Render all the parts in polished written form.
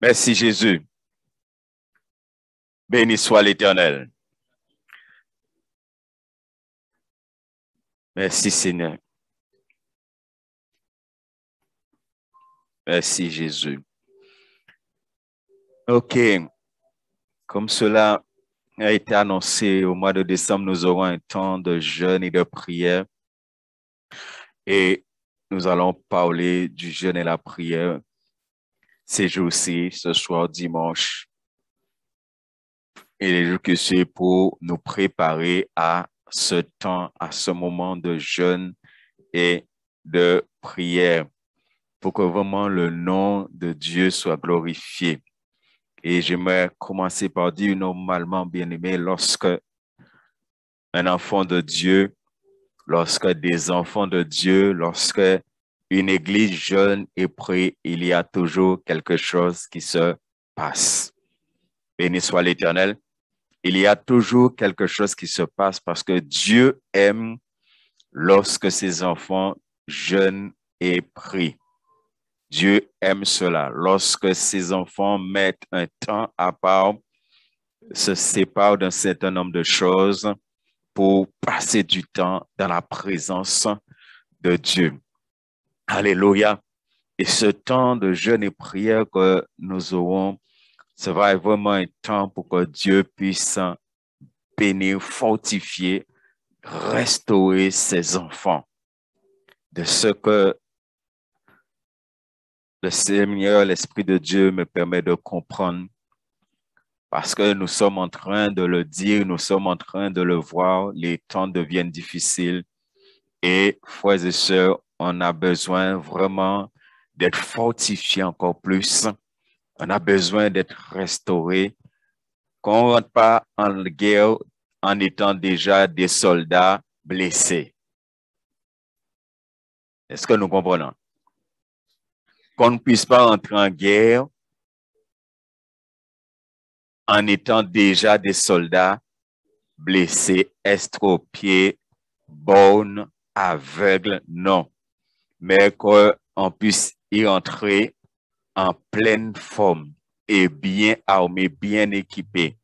Merci Jésus. Béni soit l'Éternel. Merci Seigneur. Merci Jésus. OK. Comme cela a été annoncé, au mois de décembre, nous aurons un temps de jeûne et de prière. Et nous allons parler du jeûne et la prière ces jours-ci, ce soir, dimanche, et les jours qui suivent pour nous préparer à ce temps, à ce moment de jeûne et de prière, pour que vraiment le nom de Dieu soit glorifié. Et j'aimerais commencer par dire, normalement, bien-aimé, lorsque un enfant de Dieu, lorsque des enfants de Dieu, lorsque une église jeûne et prie, il y a toujours quelque chose qui se passe. Béni soit l'Éternel. Il y a toujours quelque chose qui se passe parce que Dieu aime lorsque ses enfants jeûnent et prient. Dieu aime cela. Lorsque ses enfants mettent un temps à part, se séparent d'un certain nombre de choses pour passer du temps dans la présence de Dieu. Alléluia. Et ce temps de jeûne et prière que nous aurons, ce va être vraiment un temps pour que Dieu puisse bénir, fortifier, restaurer ses enfants de ce que le Seigneur, l'Esprit de Dieu me permet de comprendre, parce que nous sommes en train de le dire, nous sommes en train de le voir, les temps deviennent difficiles et, frères et sœurs, on a besoin vraiment d'être fortifiés encore plus. On a besoin d'être restaurés. Qu'on ne rentre pas en guerre en étant déjà des soldats blessés. Est-ce que nous comprenons? Qu'on ne puisse pas entrer en guerre en étant déjà des soldats blessés, estropiés, bornes, aveugles, non. Mais qu'on puisse y entrer en pleine forme et bien armé, bien équipé.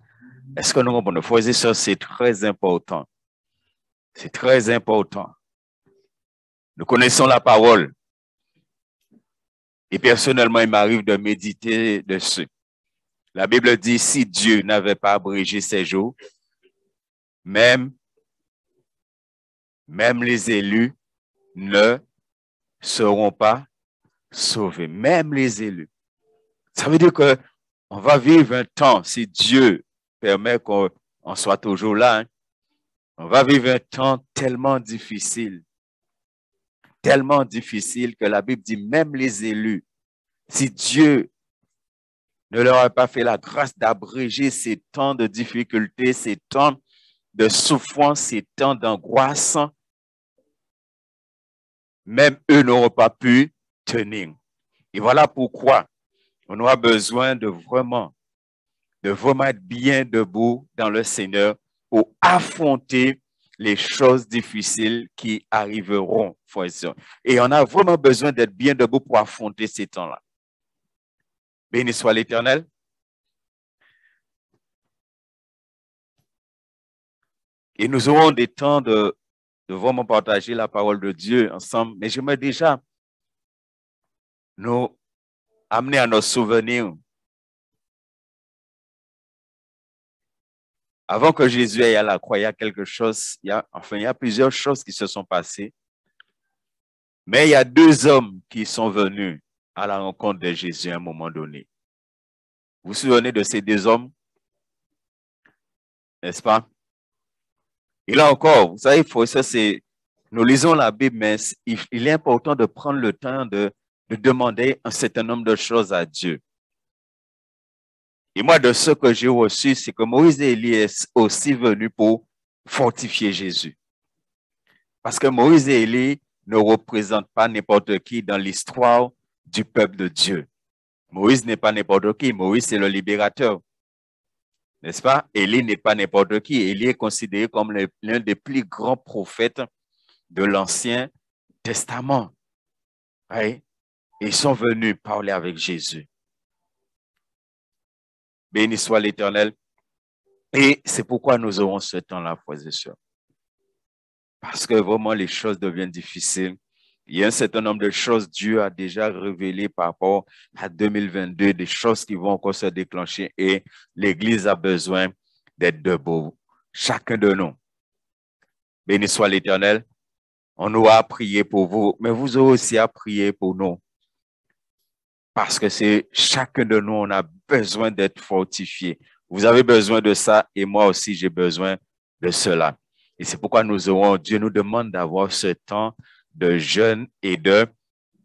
Est-ce que nous comprenons? Frères et sœurs, c'est très important. C'est très important. Nous connaissons la parole. Et personnellement, il m'arrive de méditer dessus. La Bible dit, si Dieu n'avait pas abrégé ses jours, même les élus ne seront pas sauvés. Même les élus. Ça veut dire que on va vivre un temps, si Dieu permet qu'on soit toujours là, hein, on va vivre un temps tellement difficile que la Bible dit, même les élus, si Dieu ne leur a pas fait la grâce d'abréger ces temps de difficulté, ces temps de souffrance, ces temps d'angoisse, même eux n'auront pas pu tenir. Et voilà pourquoi on aura besoin de vraiment être bien debout dans le Seigneur pour affronter les choses difficiles qui arriveront, frères et sœurs. Et on a vraiment besoin d'être bien debout pour affronter ces temps-là. Béni soit l'Éternel. Et nous aurons des temps de vraiment partager la parole de Dieu ensemble. Mais j'aimerais déjà nous amener à nos souvenirs. Avant que Jésus aille à la croix, il y a quelque chose, il y a plusieurs choses qui se sont passées. Mais il y a deux hommes qui sont venus à la rencontre de Jésus à un moment donné. Vous vous souvenez de ces deux hommes? N'est-ce pas? Et là encore, vous savez, nous lisons la Bible, mais il est important de prendre le temps de demander un certain nombre de choses à Dieu. Et moi, de ce que j'ai reçu, c'est que Moïse et Élie sont aussi venus pour fortifier Jésus. Parce que Moïse et Élie ne représentent pas n'importe qui dans l'histoire du peuple de Dieu. Moïse n'est pas n'importe qui. Moïse, c'est le libérateur. N'est-ce pas? Élie n'est pas n'importe qui. Élie est considéré comme l'un des plus grands prophètes de l'Ancien Testament. Oui? Ils sont venus parler avec Jésus. Béni soit l'Éternel. Et c'est pourquoi nous aurons ce temps-là, frères et sœurs. Parce que vraiment, les choses deviennent difficiles. Il y a un certain nombre de choses Dieu a déjà révélées par rapport à 2022, des choses qui vont encore se déclencher et l'Église a besoin d'être debout. Chacun de nous. Béni soit l'Éternel. On aura prié pour vous, mais vous aurez aussi à prier pour nous. Parce que c'est chacun de nous, on a besoin d'être fortifié. Vous avez besoin de ça et moi aussi, j'ai besoin de cela. Et c'est pourquoi Dieu nous demande d'avoir ce temps de jeûne et de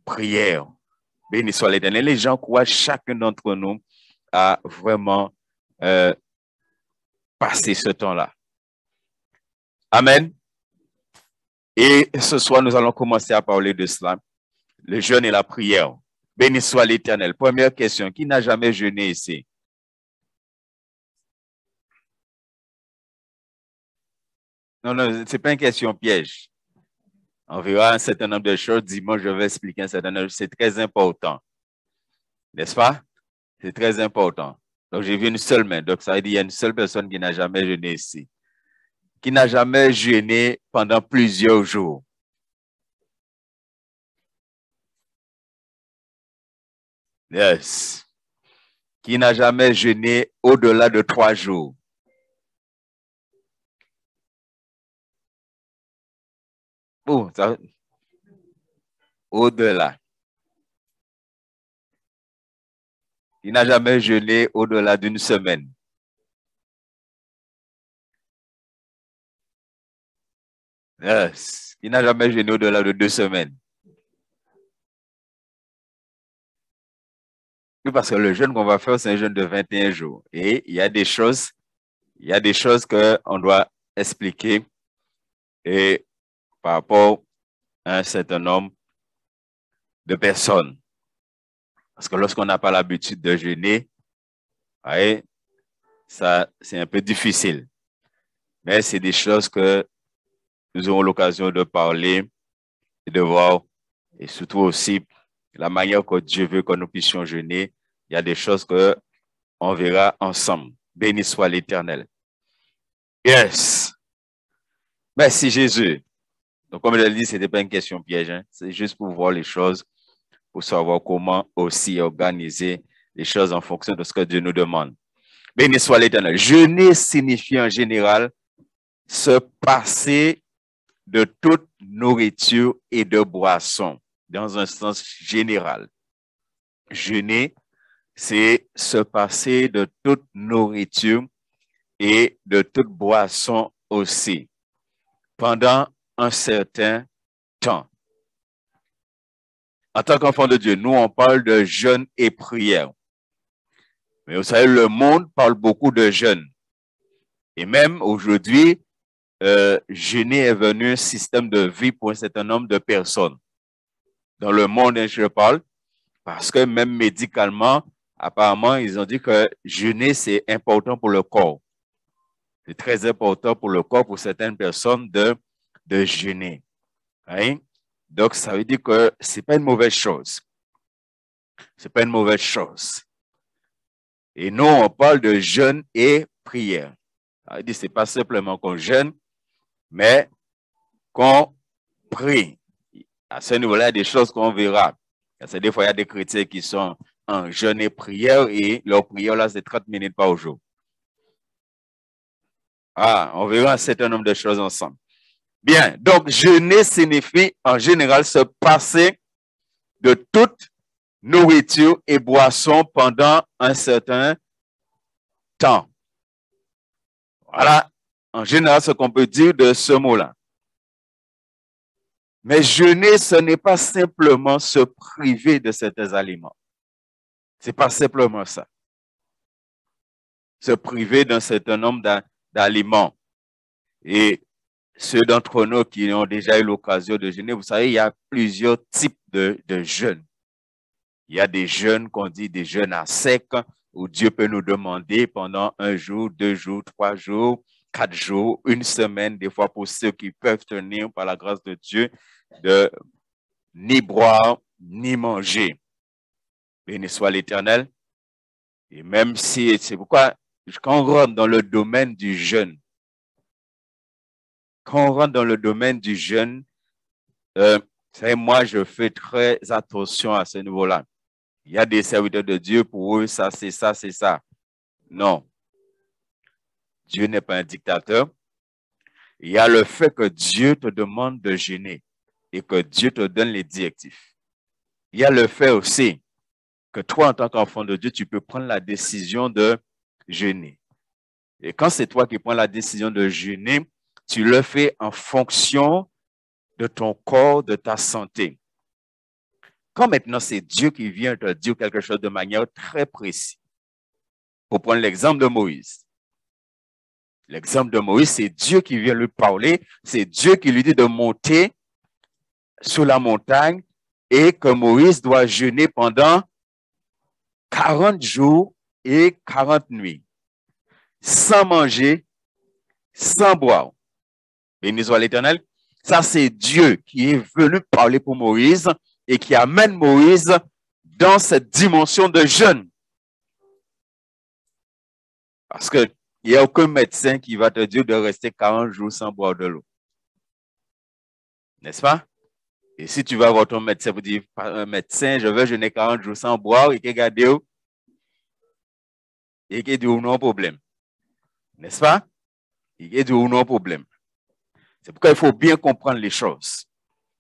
prière. Béni soit l'Éternel. Les gens croient chacun d'entre nous à vraiment passer ce temps-là. Amen. Et ce soir, nous allons commencer à parler de cela. Le jeûne et la prière. Béni soit l'Éternel. Première question, qui n'a jamais jeûné ici? Non, non, ce n'est pas une question piège. On verra un certain nombre de choses. Dimanche, je vais expliquer un certain nombre. C'est très important. N'est-ce pas? C'est très important. Donc, j'ai vu une seule main. Donc, ça veut dire qu'il y a une seule personne qui n'a jamais jeûné ici. Qui n'a jamais jeûné pendant plusieurs jours. Yes. Qui n'a jamais jeûné au-delà de 3 jours. Oh, ça, au-delà. Qui n'a jamais jeûné au-delà d'une semaine. Yes. Qui n'a jamais jeûné au-delà de 2 semaines. Oui, parce que le jeûne qu'on va faire, c'est un jeûne de 21 jours. Et il y a des choses qu'on doit expliquer et par rapport à un certain nombre de personnes. Parce que lorsqu'on n'a pas l'habitude de jeûner, ouais, ça, c'est un peu difficile. Mais c'est des choses que nous aurons l'occasion de parler et de voir. Et surtout aussi, la manière que Dieu veut que nous puissions jeûner. Il y a des choses qu'on verra ensemble. Béni soit l'Éternel. Yes. Merci Jésus. Donc, comme je l'ai dit, ce n'était pas une question piège. Hein. C'est juste pour voir les choses, pour savoir comment aussi organiser les choses en fonction de ce que Dieu nous demande. Béni soit l'Éternel. Jeûner signifie en général se passer de toute nourriture et de boisson, dans un sens général. Jeûner, c'est se passer de toute nourriture et de toute boisson aussi, pendant un certain temps. En tant qu'enfant de Dieu, nous, on parle de jeûne et prière. Mais vous savez, le monde parle beaucoup de jeûne. Et même aujourd'hui, jeûner est devenu un système de vie pour un certain nombre de personnes. Dans le monde dont je parle, parce que même médicalement, apparemment, ils ont dit que jeûner, c'est important pour le corps. C'est très important pour le corps, pour certaines personnes, de jeûner. Hein? Donc, ça veut dire que ce n'est pas une mauvaise chose. Ce n'est pas une mauvaise chose. Et nous, on parle de jeûne et prière. Ça veut dire que ce n'est pas simplement qu'on jeûne, mais qu'on prie. À ce niveau-là, il y a des choses qu'on verra. Parce que des fois, il y a des chrétiens qui sont en jeûne et prière et leur prière, là, c'est 30 minutes par jour. Ah, on verra un certain nombre de choses ensemble. Bien, donc jeûner signifie en général se passer de toute nourriture et boisson pendant un certain temps. Voilà, en général, ce qu'on peut dire de ce mot-là. Mais jeûner, ce n'est pas simplement se priver de certains aliments. Ce n'est pas simplement ça. Se priver d'un certain nombre d'aliments. Et ceux d'entre nous qui ont déjà eu l'occasion de jeûner, vous savez, il y a plusieurs types de jeûnes. Il y a des jeûnes qu'on dit des jeûnes à sec, où Dieu peut nous demander pendant 1 jour, 2 jours, 3 jours, 4 jours, 1 semaine, des fois pour ceux qui peuvent tenir par la grâce de Dieu, de ni boire, ni manger. Béni soit l'Éternel. Et même si, c'est pourquoi, quand on rentre dans le domaine du jeûne, vous savez, moi, je fais très attention à ce niveau-là. Il y a des serviteurs de Dieu, pour eux, ça, c'est ça, c'est ça. Non. Dieu n'est pas un dictateur. Il y a le fait que Dieu te demande de jeûner et que Dieu te donne les directives. Il y a le fait aussi que toi, en tant qu'enfant de Dieu, tu peux prendre la décision de jeûner. Et quand c'est toi qui prends la décision de jeûner, tu le fais en fonction de ton corps, de ta santé. Quand maintenant c'est Dieu qui vient te dire quelque chose de manière très précise. Pour prendre l'exemple de Moïse. L'exemple de Moïse, c'est Dieu qui vient lui parler, c'est Dieu qui lui dit de monter sur la montagne et que Moïse doit jeûner pendant 40 jours et 40 nuits, sans manger, sans boire. Béni soit l'Éternel. Ça, c'est Dieu qui est venu parler pour Moïse et qui amène Moïse dans cette dimension de jeûne. Parce qu'il n'y a aucun médecin qui va te dire de rester 40 jours sans boire de l'eau. N'est-ce pas? Et si tu vas voir ton médecin pour dire, médecin, je veux jeûner 40 jours sans boire, et qu'il regarde, et qu'il dit, non problème. N'est-ce pas? Il dit, non problème. C'est pourquoi il faut bien comprendre les choses.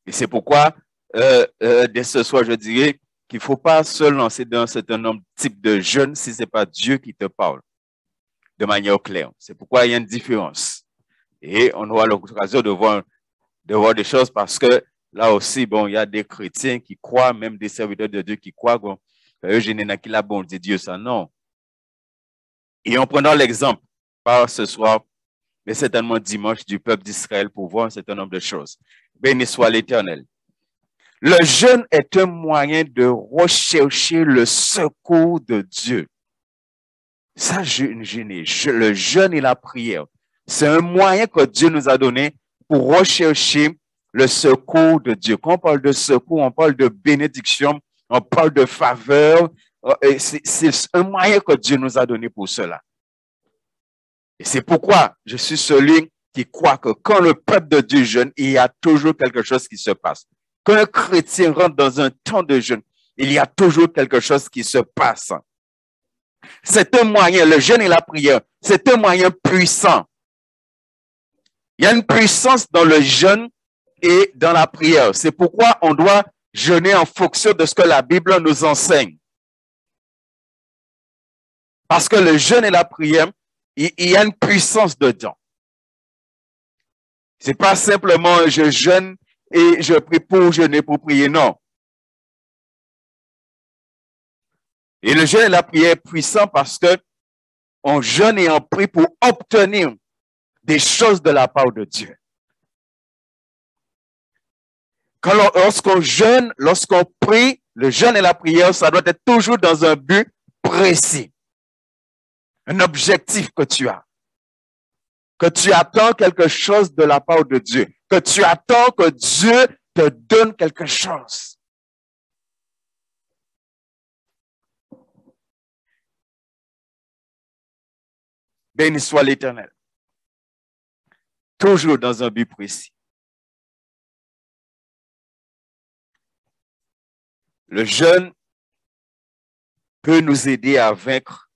Et c'est pourquoi, dès ce soir, je dirais qu'il ne faut pas se lancer dans un certain nombre de types de jeûnes si ce n'est pas Dieu qui te parle de manière claire. C'est pourquoi il y a une différence. Et on aura l'occasion de voir des choses parce que là aussi, bon, il y a des chrétiens qui croient, même des serviteurs de Dieu qui croient, bon, je n'ai qui la bonté de Dieu, ça, non. Et en prenant l'exemple, pas ce soir, mais certainement dimanche, du peuple d'Israël pour voir un certain nombre de choses. Béni soit l'Éternel. Le jeûne est un moyen de rechercher le secours de Dieu. Ça, le jeûne et la prière, c'est un moyen que Dieu nous a donné pour rechercher le secours de Dieu. Quand on parle de secours, on parle de bénédiction, on parle de faveur. C'est un moyen que Dieu nous a donné pour cela. Et c'est pourquoi je suis celui qui croit que quand le peuple de Dieu jeûne, il y a toujours quelque chose qui se passe. Quand un chrétien rentre dans un temps de jeûne, il y a toujours quelque chose qui se passe. C'est un moyen, le jeûne et la prière, c'est un moyen puissant. Il y a une puissance dans le jeûne et dans la prière. C'est pourquoi on doit jeûner en fonction de ce que la Bible nous enseigne. Parce que le jeûne et la prière, il y a une puissance dedans. C'est pas simplement je jeûne et je prie pour jeûner, pour prier, non. Et le jeûne et la prière est puissant parce que on jeûne et on prie pour obtenir des choses de la part de Dieu. Lorsqu'on jeûne, lorsqu'on prie, le jeûne et la prière, ça doit être toujours dans un but précis. Un objectif que tu as. Que tu attends quelque chose de la part de Dieu. Que tu attends que Dieu te donne quelque chose. Béni soit l'Éternel. Toujours dans un but précis. Le jeûne peut nous aider à vaincre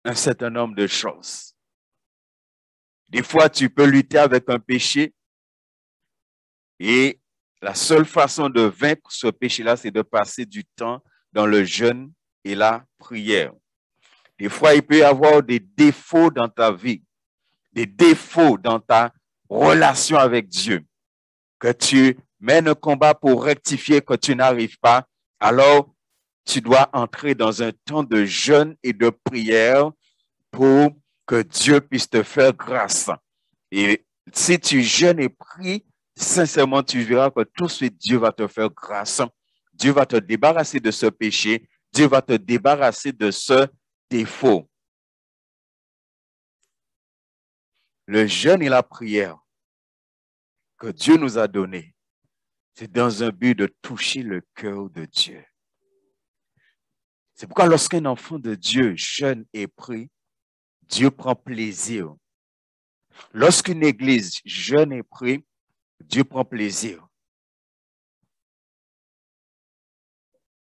un certain nombre de choses. Des fois, tu peux lutter avec un péché et la seule façon de vaincre ce péché-là, c'est de passer du temps dans le jeûne et la prière. Des fois, il peut y avoir des défauts dans ta vie, des défauts dans ta relation avec Dieu, que tu mènes un combat pour rectifier, que tu n'arrives pas. Alors, tu dois entrer dans un temps de jeûne et de prière pour que Dieu puisse te faire grâce. Et si tu jeûnes et pries, sincèrement, tu verras que tout de suite, Dieu va te faire grâce. Dieu va te débarrasser de ce péché. Dieu va te débarrasser de ce défaut. Le jeûne et la prière que Dieu nous a donné, c'est dans un but de toucher le cœur de Dieu. C'est pourquoi lorsqu'un enfant de Dieu jeûne et prie, Dieu prend plaisir. Lorsqu'une église jeûne et prie, Dieu prend plaisir.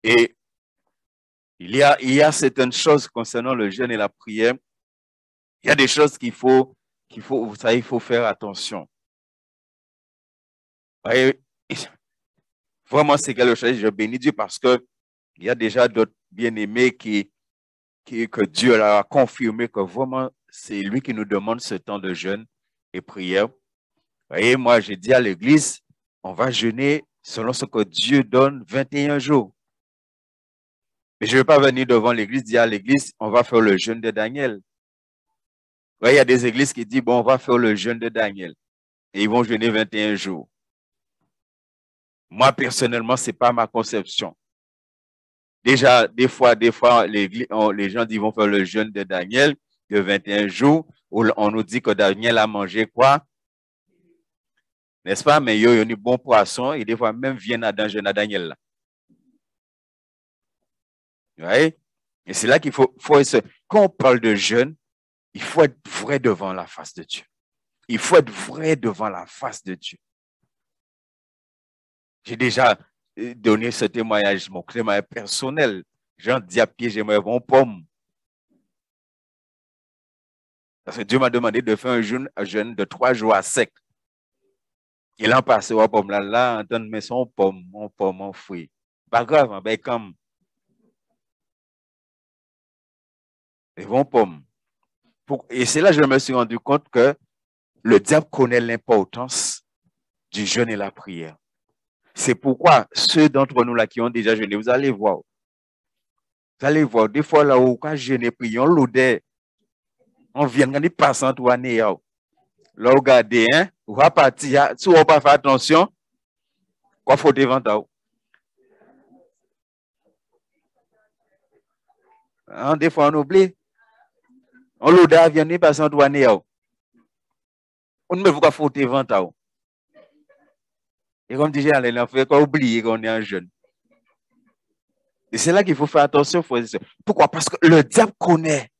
Et il y a certaines choses concernant le jeûne et la prière. Il y a des choses vous savez, il faut faire attention. Voyez, vraiment, c'est quelque chose, je bénis Dieu parce que il y a déjà d'autres bien-aimés que Dieu leur a confirmé que vraiment, c'est lui qui nous demande ce temps de jeûne et prière. Voyez, moi, j'ai dit à l'église, on va jeûner selon ce que Dieu donne 21 jours. Mais je ne vais pas venir devant l'église, dire à l'église, on va faire le jeûne de Daniel. Ouais, il y a des églises qui disent, bon, on va faire le jeûne de Daniel. Et ils vont jeûner 21 jours. Moi, personnellement, ce n'est pas ma conception. Déjà, des fois, les gens disent, ils vont faire le jeûne de Daniel de 21 jours, où on nous dit que Daniel a mangé quoi? N'est-ce pas? Mais il y a un bon poisson, et des fois, même viennent à jeûne à Daniel là. Ouais? Et c'est là qu'il faut quand on parle de jeûne, il faut être vrai devant la face de Dieu. Il faut être vrai devant la face de Dieu. J'ai déjà donné ce témoignage, mon témoignage personnel. Jean dit à pied, j'aimerais bon pomme. Parce que Dieu m'a demandé de faire un jeûne de 3 jours à sec. Et là, on passe au pomme là, on donne son pomme, mon fruit. Pas grave, ben comme. Et bon pomme. Et c'est là que je me suis rendu compte que le diable connaît l'importance du jeûne et la prière. C'est pourquoi ceux d'entre nous là qui ont déjà jeûné, vous allez voir. Vous allez voir, des fois là où quand jeûne et prier, on l'odeur. On vient de passer en toi, là, regardez, hein, on va partir, si on va pas faire attention, quoi faut devant toi. Des fois, on oublie. On l'odeur vient de passer en toi, on ne veut pas faut devant toi. Et comme déjà, les enfants, on oublie qu'on est un jeune. Et c'est là qu'il faut faire attention. Pourquoi? Parce que le diable connaît.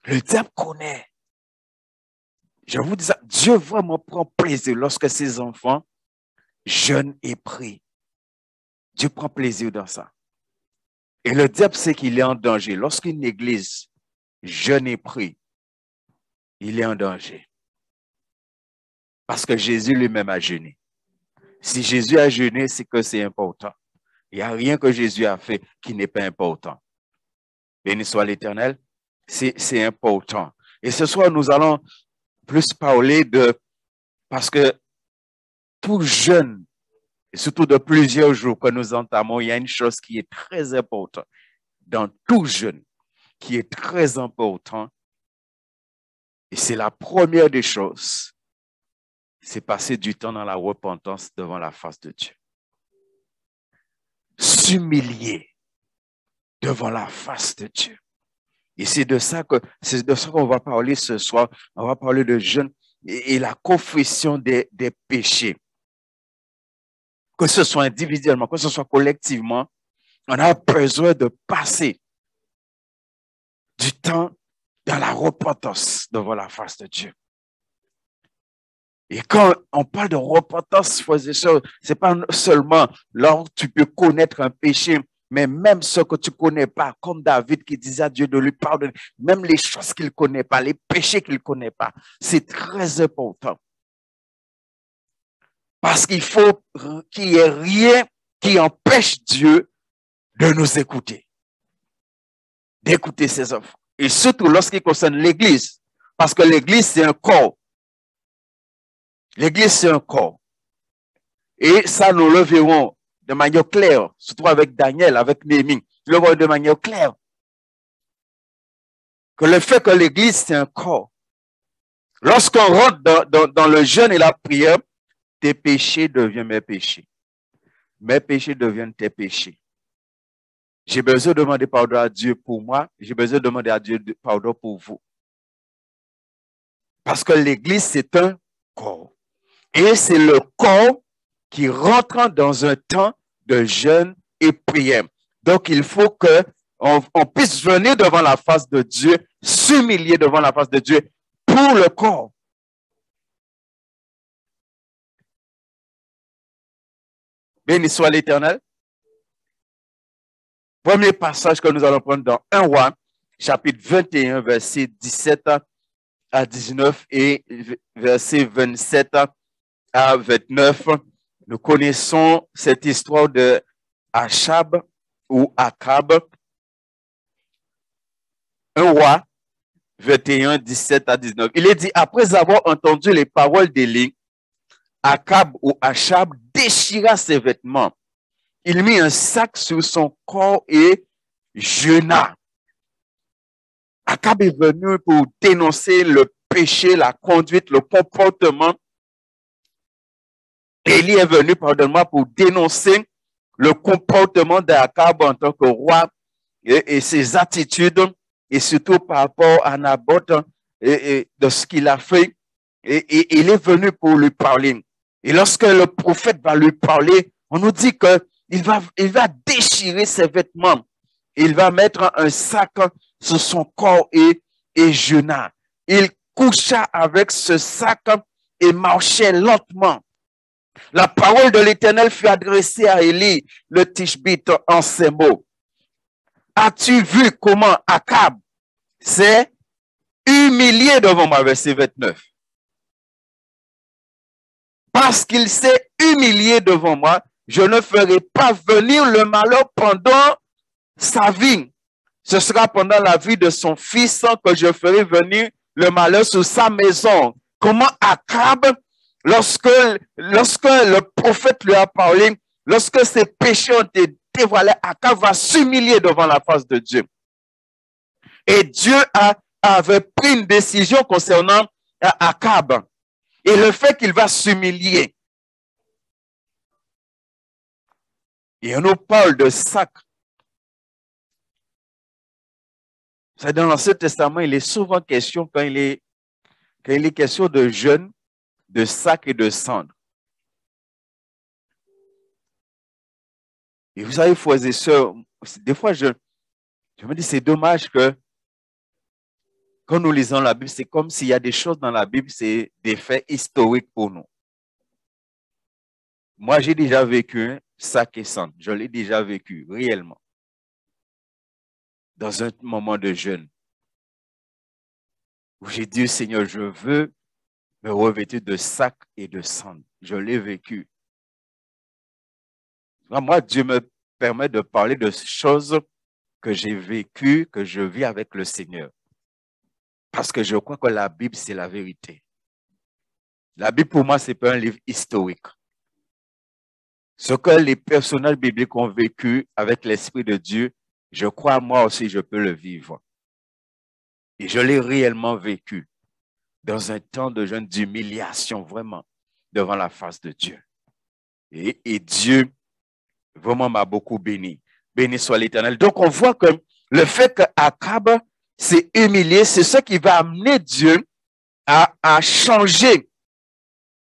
Le diable connaît. Je vous dis ça, Dieu vraiment prend plaisir lorsque ses enfants jeûnent et prient. Dieu prend plaisir dans ça. Et le diable sait qu'il est en danger. Lorsqu'une église jeûne et prie, il est en danger. Parce que Jésus lui-même a jeûné. Si Jésus a jeûné, c'est que c'est important. Il n'y a rien que Jésus a fait qui n'est pas important. Béni soit l'Éternel, c'est important. Et ce soir, nous allons plus parler parce que tout jeûne, et surtout de plusieurs jours que nous entamons, il y a une chose qui est très importante dans tout jeûne, qui est très important. Et c'est la première des choses, c'est passer du temps dans la repentance devant la face de Dieu. S'humilier devant la face de Dieu. Et c'est de ça qu'on va parler ce soir. On va parler de jeûne et la confession des péchés. Que ce soit individuellement, que ce soit collectivement, on a besoin de passer du temps dans la repentance devant la face de Dieu. Et quand on parle de repentance, c'est pas seulement là où tu peux connaître un péché, mais même ce que tu connais pas, comme David qui disait à Dieu de lui pardonner, même les choses qu'il connaît pas, les péchés qu'il connaît pas, c'est très important. Parce qu'il faut qu'il n'y ait rien qui empêche Dieu de nous écouter, d'écouter ses enfants. Et surtout lorsqu'il concerne l'Église, parce que l'Église, c'est un corps. L'Église, c'est un corps. Et ça, nous le verrons de manière claire, surtout avec Daniel, avec Néhémie. Nous le verrons de manière claire. Que le fait que l'Église, c'est un corps. Lorsqu'on rentre dans le jeûne et la prière, tes péchés deviennent mes péchés. Mes péchés deviennent tes péchés. J'ai besoin de demander pardon à Dieu pour moi. J'ai besoin de demander à Dieu pardon pour vous. Parce que l'Église, c'est un corps. Et c'est le corps qui rentre dans un temps de jeûne et prière. Donc, il faut que on puisse venir devant la face de Dieu, s'humilier devant la face de Dieu pour le corps. Béni soit l'Éternel. Premier passage que nous allons prendre dans 1 Roi, chapitre 21, verset 17 à 19 et verset 27 à 29. Nous connaissons cette histoire de Achab ou Akab. 1 Roi 21, 17 à 19. Il est dit, après avoir entendu les paroles d'Élie, Akab ou Achab déchira ses vêtements. Il mit un sac sur son corps et jeûna. Akab est venu pour dénoncer le péché, la conduite, le comportement. Élie est venu, pardonne-moi, pour dénoncer le comportement d'Akab en tant que roi et ses attitudes, et surtout par rapport à Naboth et de ce qu'il a fait. Et il est venu pour lui parler. Et lorsque le prophète va lui parler, on nous dit qu'il va déchirer ses vêtements. Il va mettre un sac sur son corps et jeûna. Il coucha avec ce sac et marchait lentement. La parole de l'Éternel fut adressée à Élie, le Tishbite, en ces mots. As-tu vu comment Akab s'est humilié devant moi, verset 29? Parce qu'il s'est humilié devant moi, je ne ferai pas venir le malheur pendant sa vie. Ce sera pendant la vie de son fils que je ferai venir le malheur sur sa maison. Comment Akab, lorsque le prophète lui a parlé, lorsque ses péchés ont été dévoilés, Akab va s'humilier devant la face de Dieu. Et Dieu avait pris une décision concernant Akab. Et le fait qu'il va s'humilier. Et on nous parle de sac. C'est dans l'Ancien Testament, il est souvent question, quand il est question de jeûne, de sac et de cendre. Et vous savez, frères et sœurs, des fois, je me dis, c'est dommage que quand nous lisons la Bible, c'est comme s'il y a des choses dans la Bible, c'est des faits historiques pour nous. Moi, j'ai déjà vécu sac et cendre. Je l'ai déjà vécu réellement. Dans un moment de jeûne. Où j'ai dit, Seigneur, je veux me revêtir de sac et de cendre. Je l'ai vécu. Moi, Dieu me permet de parler de choses que j'ai vécues, que je vis avec le Seigneur. Parce que je crois que la Bible, c'est la vérité. La Bible, pour moi, ce n'est pas un livre historique. Ce que les personnages bibliques ont vécu avec l'Esprit de Dieu, je crois, moi aussi, je peux le vivre. Et je l'ai réellement vécu dans un temps de jeûne, d'humiliation, vraiment, devant la face de Dieu. Et Dieu, vraiment, m'a beaucoup béni. Béni soit l'Éternel. Donc, on voit que le fait qu'Akab s'est humilié, c'est ce qui va amener Dieu à changer.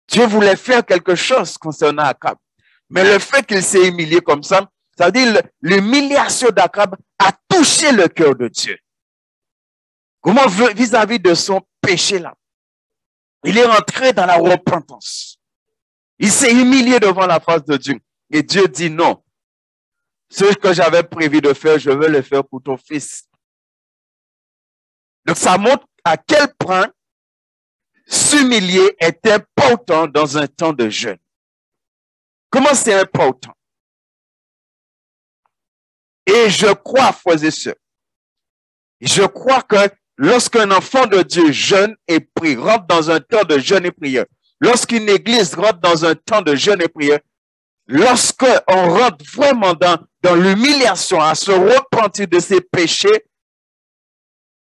Dieu voulait faire quelque chose concernant Akab. Mais le fait qu'il s'est humilié comme ça veut dire l'humiliation d'Akab a touché le cœur de Dieu. Comment vis-à-vis de son péché là? Il est rentré dans la repentance. Il s'est humilié devant la face de Dieu. Et Dieu dit non. Ce que j'avais prévu de faire, je veux le faire pour ton fils. Donc ça montre à quel point s'humilier est important dans un temps de jeûne. Comment c'est important? Et je crois, frères et sœurs, je crois que lorsqu'un enfant de Dieu jeûne et prie, rentre dans un temps de jeûne et prière, lorsqu'une église rentre dans un temps de jeûne et prière, lorsqu'on rentre vraiment dans l'humiliation, à se repentir de ses péchés,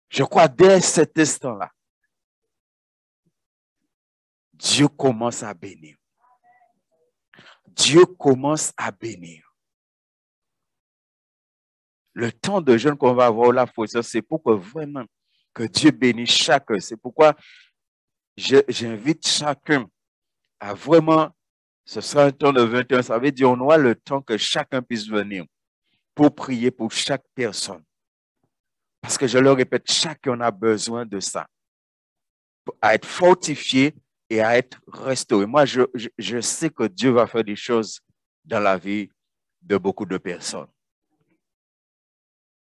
je crois dès cet instant-là, Dieu commence à bénir. Dieu commence à bénir. Le temps de jeûne qu'on va avoir là, c'est pour que vraiment que Dieu bénisse chacun. C'est pourquoi j'invite chacun à vraiment, ce sera un temps de 21, ça veut dire on aura le temps que chacun puisse venir pour prier pour chaque personne. Parce que je le répète, chacun a besoin de ça. À être fortifié et à être restauré. Moi, je sais que Dieu va faire des choses dans la vie de beaucoup de personnes.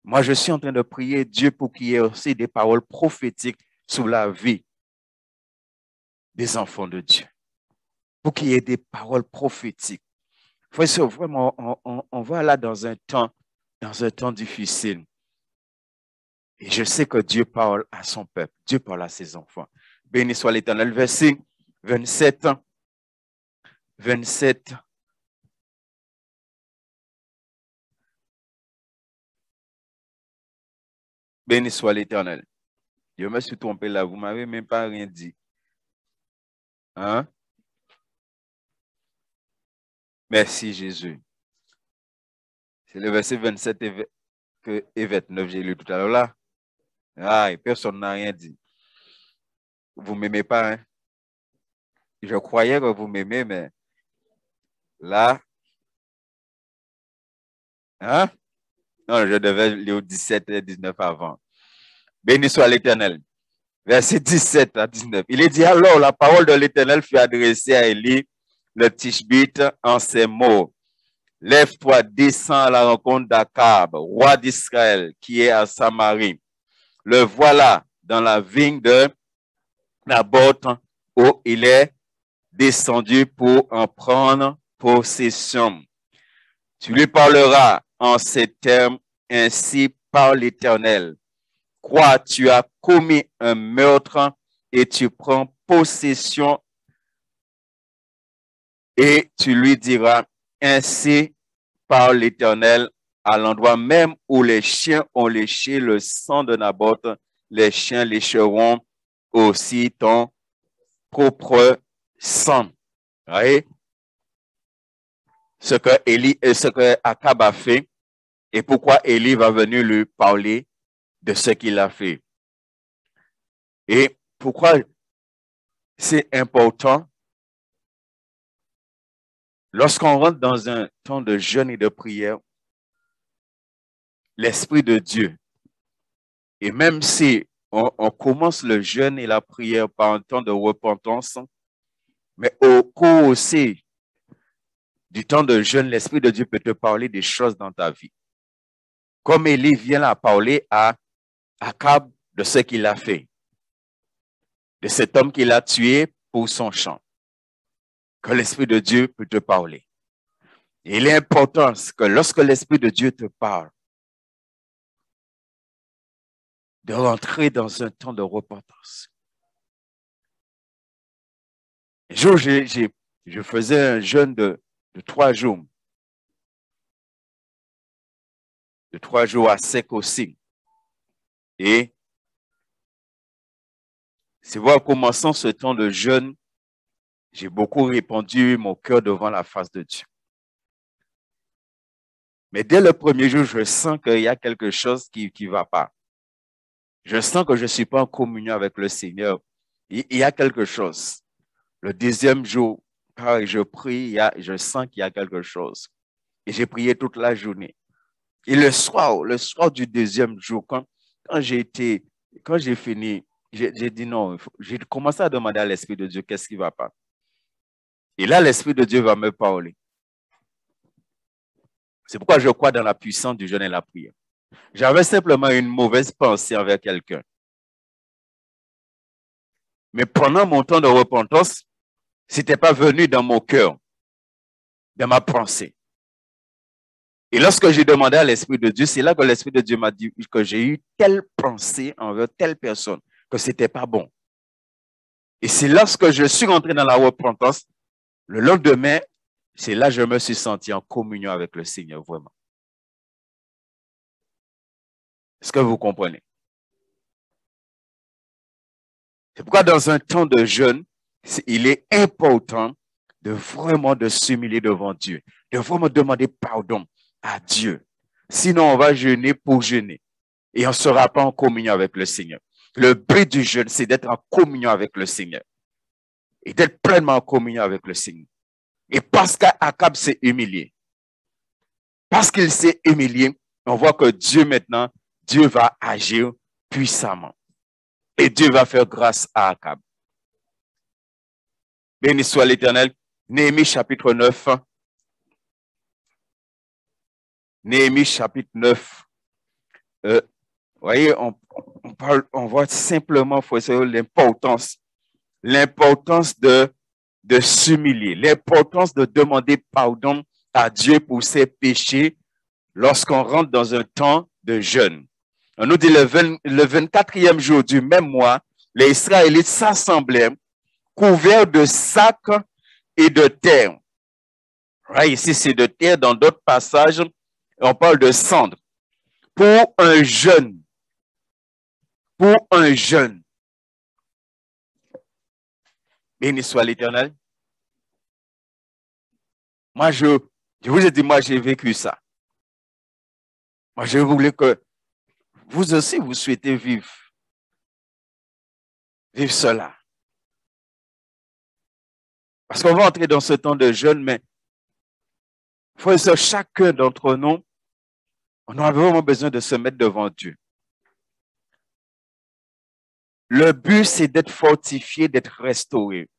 Moi, je suis en train de prier Dieu pour qu'il y ait aussi des paroles prophétiques sur la vie des enfants de Dieu. Pour qu'il y ait des paroles prophétiques. Frère, vraiment, on va là dans un temps difficile. Et je sais que Dieu parle à son peuple. Dieu parle à ses enfants. Béni soit l'Éternel. Verset 27. 27. Béni soit l'Éternel. Je me suis trompé là. Vous ne m'avez même pas rien dit. Hein? Merci Jésus. C'est le verset 27 et 29, j'ai lu tout à l'heure là. Ah, et personne n'a rien dit. Vous ne m'aimez pas, hein? Je croyais que vous m'aimez, mais là, hein? Non, je devais lire 17 et 19 avant. Béni soit l'Éternel. Verset 17 à 19. Il est dit alors, la parole de l'Éternel fut adressée à Élie, le Tishbite, en ces mots. Lève-toi, descends à la rencontre d'Akab, roi d'Israël, qui est à Samarie. Le voilà dans la vigne de Naboth, où il est descendu pour en prendre possession. Tu lui parleras en ces termes, ainsi par l'Éternel. Quoi, tu as commis un meurtre et tu prends possession et tu lui diras, ainsi par l'Éternel, à l'endroit même où les chiens ont léché le sang de Naboth, les chiens lécheront aussi ton propre sang. Voyez? Ce que Akab a fait et pourquoi Élie va venir lui parler de ce qu'il a fait. Et pourquoi c'est important? Lorsqu'on rentre dans un temps de jeûne et de prière, l'Esprit de Dieu, et même si on commence le jeûne et la prière par un temps de repentance, mais au cours aussi du temps de jeûne, l'Esprit de Dieu peut te parler des choses dans ta vie. Comme Élie vient là parler à Akab de ce qu'il a fait, de cet homme qu'il a tué pour son champ, que l'Esprit de Dieu peut te parler. Et il est important que lorsque l'Esprit de Dieu te parle, de rentrer dans un temps de repentance. Un jour, je faisais un jeûne de 3 jours. De 3 jours à sec aussi. Et c'est voir, commençant ce temps de jeûne, j'ai beaucoup répandu mon cœur devant la face de Dieu. Mais dès le premier jour, je sens qu'il y a quelque chose qui ne va pas. Je sens que je ne suis pas en communion avec le Seigneur. Il y a quelque chose. Le deuxième jour, quand je prie, je sens qu'il y a quelque chose. Et j'ai prié toute la journée. Et le soir du deuxième jour, quand j'ai fini, j'ai dit non, j'ai commencé à demander à l'Esprit de Dieu qu'est-ce qui ne va pas. Et là, l'Esprit de Dieu va me parler. C'est pourquoi je crois dans la puissance du jeûne et la prière. J'avais simplement une mauvaise pensée envers quelqu'un. Mais pendant mon temps de repentance, ce n'était pas venu dans mon cœur, dans ma pensée. Et lorsque j'ai demandé à l'Esprit de Dieu, c'est là que l'Esprit de Dieu m'a dit que j'ai eu telle pensée envers telle personne, que ce n'était pas bon. Et c'est lorsque je suis rentré dans la repentance, le lendemain, c'est là que je me suis senti en communion avec le Seigneur, vraiment. Est-ce que vous comprenez? C'est pourquoi dans un temps de jeûne, il est important de vraiment de s'humilier devant Dieu, de vraiment demander pardon à Dieu. Sinon, on va jeûner pour jeûner et on ne sera pas en communion avec le Seigneur. Le but du jeûne, c'est d'être en communion avec le Seigneur et d'être pleinement en communion avec le Seigneur. Et parce qu'Akab s'est humilié, parce qu'il s'est humilié, on voit que Dieu maintenant Dieu va agir puissamment. Et Dieu va faire grâce à Akab. Béni soit l'Éternel. Néhémie chapitre 9. Néhémie chapitre 9. Voyez, on voit simplement l'importance de s'humilier, l'importance de demander pardon à Dieu pour ses péchés lorsqu'on rentre dans un temps de jeûne. On nous dit le 24e jour du même mois, les Israélites s'assemblaient couverts de sacs et de terre. Ouais, ici, c'est de terre. Dans d'autres passages, on parle de cendres. Pour un jeûne. Pour un jeûne. Béni soit l'Éternel. Moi, je vous ai dit, moi, j'ai vécu ça. Moi, je voulais que vous aussi, vous souhaitez vivre cela. Parce qu'on va entrer dans ce temps de jeûne, mais frères et sœurs, chacun d'entre nous, on a vraiment besoin de se mettre devant Dieu. Le but, c'est d'être fortifié, d'être restauré.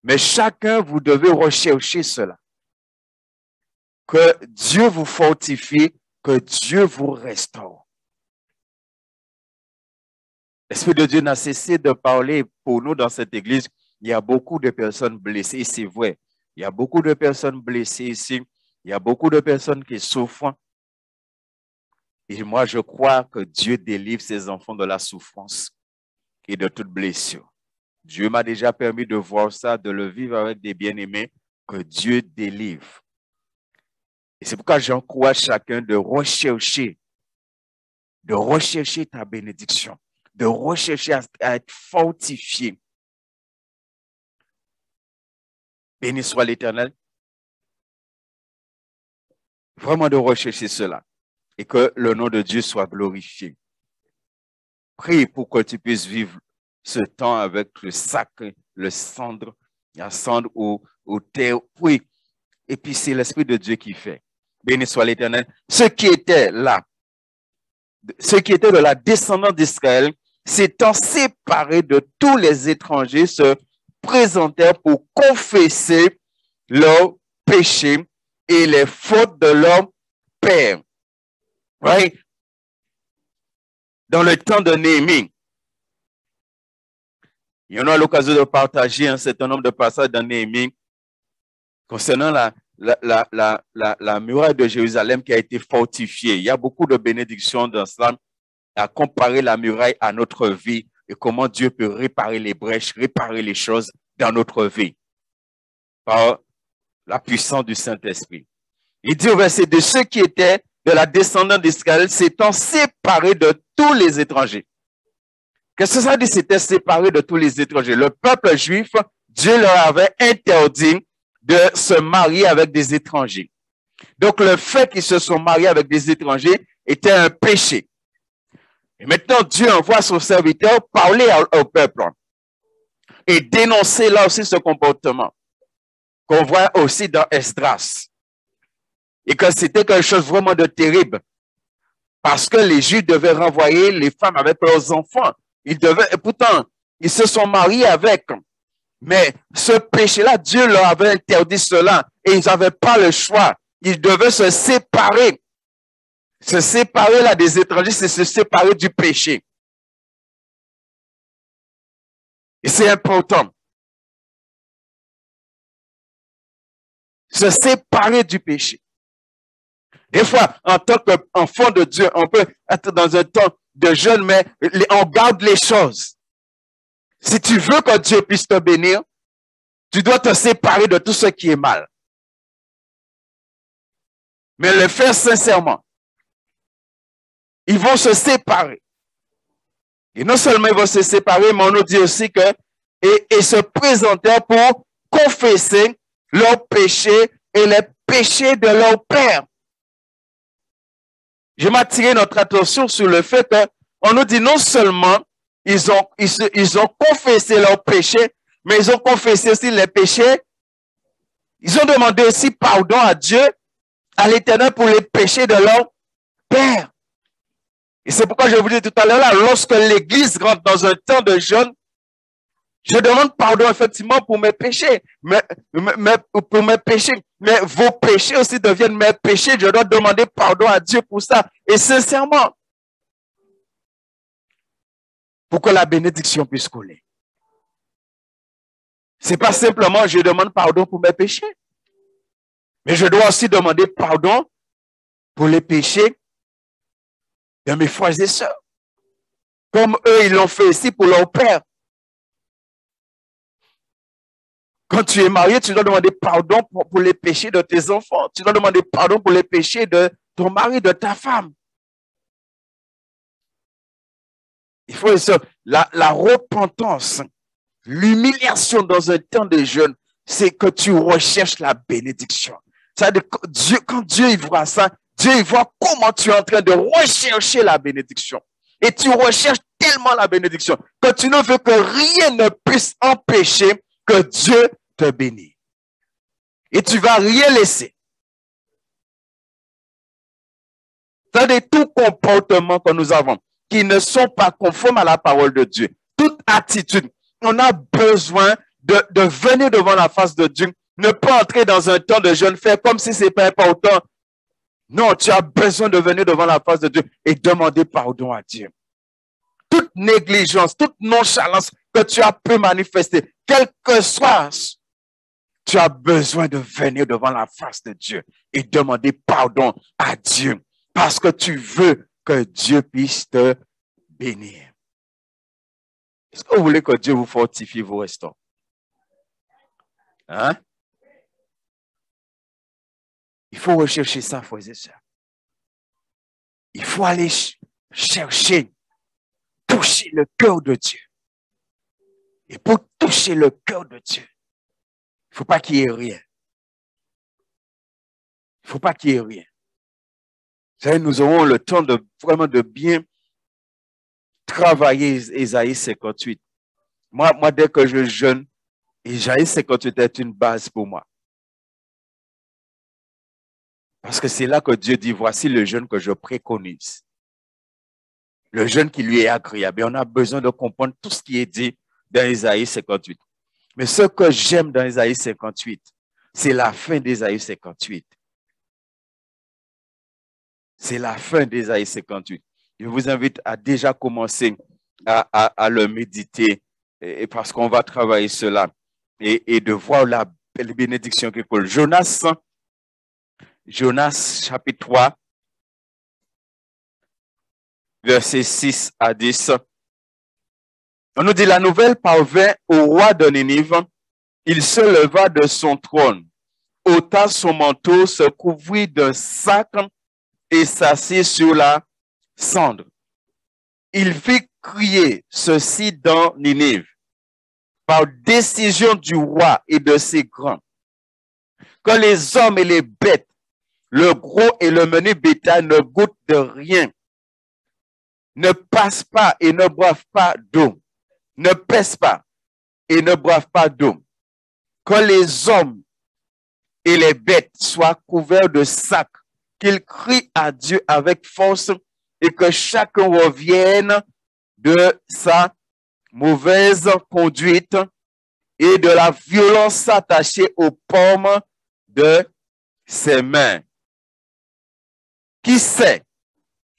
Mais chacun, vous devez rechercher cela. Que Dieu vous fortifie, que Dieu vous restaure. L'Esprit de Dieu n'a cessé de parler pour nous dans cette église. Il y a beaucoup de personnes blessées, c'est vrai. Il y a beaucoup de personnes blessées ici. Il y a beaucoup de personnes qui souffrent. Et moi, je crois que Dieu délivre ses enfants de la souffrance et de toute blessure. Dieu m'a déjà permis de voir ça, de le vivre avec des bien-aimés, que Dieu délivre. Et c'est pourquoi j'encourage chacun de rechercher ta bénédiction, de rechercher à être fortifié. Béni soit l'Éternel. Vraiment de rechercher cela et que le nom de Dieu soit glorifié. Prie pour que tu puisses vivre ce temps avec le sac, la cendre ou terre. Oui. Et puis c'est l'Esprit de Dieu qui fait. Béni soit l'Éternel. Ceux qui étaient là, ceux qui étaient de la descendance d'Israël, s'étant séparés de tous les étrangers, se présentèrent pour confesser leurs péchés et les fautes de leur père. Oui. Dans le temps de Néhémie, il y en a l'occasion de partager un certain nombre de passages dans Néhémie concernant la muraille de Jérusalem qui a été fortifiée. Il y a beaucoup de bénédictions dans cela à comparer la muraille à notre vie et comment Dieu peut réparer les brèches, réparer les choses dans notre vie par la puissance du Saint-Esprit. Il dit au verset 2, ceux qui étaient de la descendance d'Israël s'étant séparés de tous les étrangers. Qu'est-ce que ça dit, s'étaient séparés de tous les étrangers? Le peuple juif, Dieu leur avait interdit de se marier avec des étrangers. Donc, le fait qu'ils se sont mariés avec des étrangers était un péché. Et maintenant, Dieu envoie son serviteur parler au peuple et dénoncer là aussi ce comportement qu'on voit aussi dans Esdras. Et que c'était quelque chose vraiment de terrible. Parce que les Juifs devaient renvoyer les femmes avec leurs enfants. Ils devaient, et pourtant, ils se sont mariés avec. Mais ce péché-là, Dieu leur avait interdit cela. Et ils n'avaient pas le choix. Ils devaient se séparer. Se séparer là des étrangers, c'est se séparer du péché. Et c'est important. Se séparer du péché. Des fois, en tant qu'enfant de Dieu, on peut être dans un temps de jeûne, mais on garde les choses. Si tu veux que Dieu puisse te bénir, tu dois te séparer de tout ce qui est mal. Mais le faire sincèrement. Ils vont se séparer. Et non seulement ils vont se séparer, mais on nous dit aussi que et se présentèrent pour confesser leurs péchés et les péchés de leur père. Je m'attirer notre attention sur le fait qu'on nous dit non seulement ils ont confessé leurs péchés, mais ils ont confessé aussi les péchés. Ils ont demandé aussi pardon à Dieu, à l'Éternel pour les péchés de leur père. Et c'est pourquoi je vous dis tout à l'heure, là, lorsque l'Église rentre dans un temps de jeûne, je demande pardon effectivement pour mes péchés, pour mes péchés. Mais vos péchés aussi deviennent mes péchés. Je dois demander pardon à Dieu pour ça. Et sincèrement, pour que la bénédiction puisse couler. C'est pas simplement je demande pardon pour mes péchés, mais je dois aussi demander pardon pour les péchés de mes frères et sœurs. Comme eux, ils l'ont fait aussi pour leur père. Quand tu es marié, tu dois demander pardon pour les péchés de tes enfants. Tu dois demander pardon pour les péchés de ton mari, de ta femme. Il faut la repentance, l'humiliation dans un temps de jeûne, c'est que tu recherches la bénédiction. C'est-à-dire que quand Dieu il voit ça, Dieu il voit comment tu es en train de rechercher la bénédiction. Et tu recherches tellement la bénédiction que tu ne veux que rien ne puisse empêcher que Dieu te bénisse. Et tu vas rien laisser. C'est-à-dire tout comportement que nous avons qui ne sont pas conformes à la parole de Dieu. Toute attitude. On a besoin de venir devant la face de Dieu. Ne pas entrer dans un temps de jeûne, faire comme si ce n'est pas important. Non, tu as besoin de venir devant la face de Dieu et demander pardon à Dieu. Toute négligence, toute nonchalance que tu as pu manifester, quel que soit, tu as besoin de venir devant la face de Dieu et demander pardon à Dieu parce que tu veux que Dieu puisse te bénir. Est-ce que vous voulez que Dieu vous fortifie vos restants? Hein? Il faut rechercher ça, frères et sœurs. Il faut aller chercher, toucher le cœur de Dieu. Et pour toucher le cœur de Dieu, il ne faut pas qu'il y ait rien. Il ne faut pas qu'il y ait rien. Vous savez, nous aurons le temps de vraiment de bien travailler Ésaïe 58. Moi, dès que je jeûne, Ésaïe 58 est une base pour moi. Parce que c'est là que Dieu dit, voici le jeûne que je préconise. Le jeûne qui lui est agréable. Et on a besoin de comprendre tout ce qui est dit dans Ésaïe 58. Mais ce que j'aime dans Ésaïe 58, c'est la fin d'Ésaïe 58. C'est la fin d'Ésaïe 58. Je vous invite à déjà commencer à le méditer et parce qu'on va travailler cela et de voir la belle bénédiction qui coule. Jonas chapitre 3, versets 6 à 10. On nous dit, la nouvelle parvint au roi de Ninive. Il se leva de son trône, ôta son manteau, se couvrit d'un sac et s'assit sur la cendre. Il fit crier ceci dans Ninive, par décision du roi et de ses grands, que les hommes et les bêtes, le gros et le menu bétail ne goûtent de rien, ne passent pas et ne boivent pas d'eau, ne pèsent pas et ne boivent pas d'eau, que les hommes et les bêtes soient couverts de sacs, qu'ils crient à Dieu avec force et que chacun revienne de sa mauvaise conduite et de la violence attachée aux paumes de ses mains. Qui sait